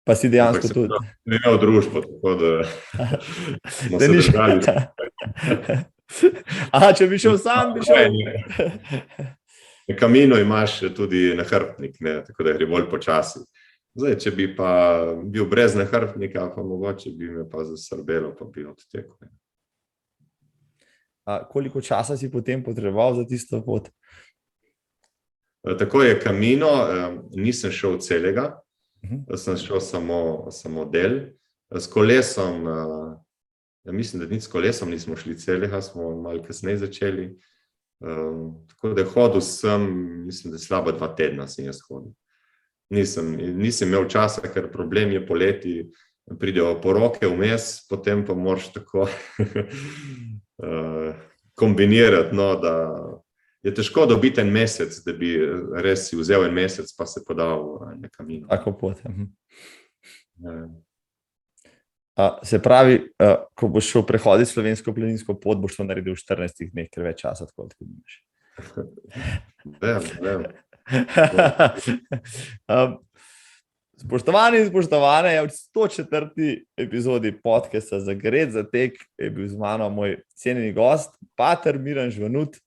Pa si dejansko tudi.
Ne imel družbo, tako da smo se držali.
Če bi šel sam, bi šel.
Na Camino imaš tudi nahrbtnik, tako da gre bolj počasi. Zdaj, če bi pa bil brez nahrbtnika, pa mogoče bi me pa zasrbelo, pa bi odtekel.
Koliko časa si potem potreboval za tisto pot?
Tako je Camino, nisem šel celega. Sem šel samo del. S kolesom, mislim, da s kolesom nismo šli celega, smo malo kasneje začeli. Tako da hodil sem, mislim, da slaba 2 tedna sem jaz hodil. Nisem imel časa, ker problem je poleti, pridejo poroke vmes, potem pa moraš tako kombinirati, da je težko dobiti en mesec, da bi res si vzel en mesec, pa se podal na Camino.
Tako pot. Se pravi, ko boš šel prehoditi slovensko planinsko pot, boš to naredil v 14 dneh, ker več časa tako imaš.
Vem.
Spoštovani in spoštovane, v 104. epizodi podcasta Zagret za tek je bil z mano moj cenjeni gost, pater Miran Žvanut.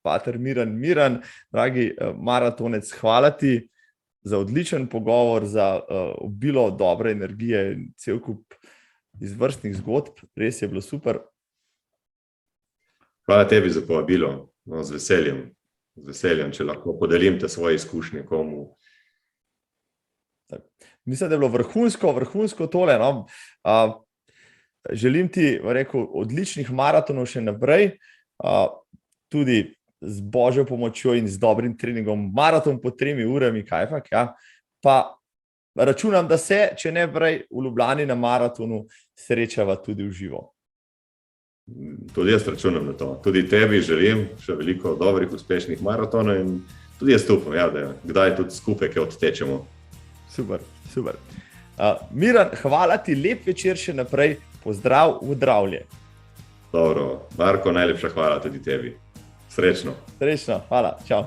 Pater Miran, dragi maratonec, hvala ti za odličen pogovor, za obilo dobre energije in cel kup izvrstnih zgodb. Res je bilo super.
Hvala tebi za povabilo. No, z veseljem, če lahko podelim te svoje izkušnje komu.
Mislim, da je bilo vrhunsko tole. No? Želim ti, odličnih maratonov še naprej, tudi z božjo pomočjo in z dobrim treningom. Maraton po 3 urami, kajfak, ja. Pa računam, da se, če ne prej, v Ljubljani na maratonu srečava tudi v živo.
Tudi jaz računam na to. Tudi tebi želim še veliko dobrih, uspešnih maratonov in tudi jaz upam, ja, da kdaj tudi skupaj kaj odtečemo.
Super. Miran, hvala ti, lep večer še naprej, pozdrav v Dravlje.
Dobro, Marko, najlepša hvala tudi tebi. Srečno.
Hvala, čau.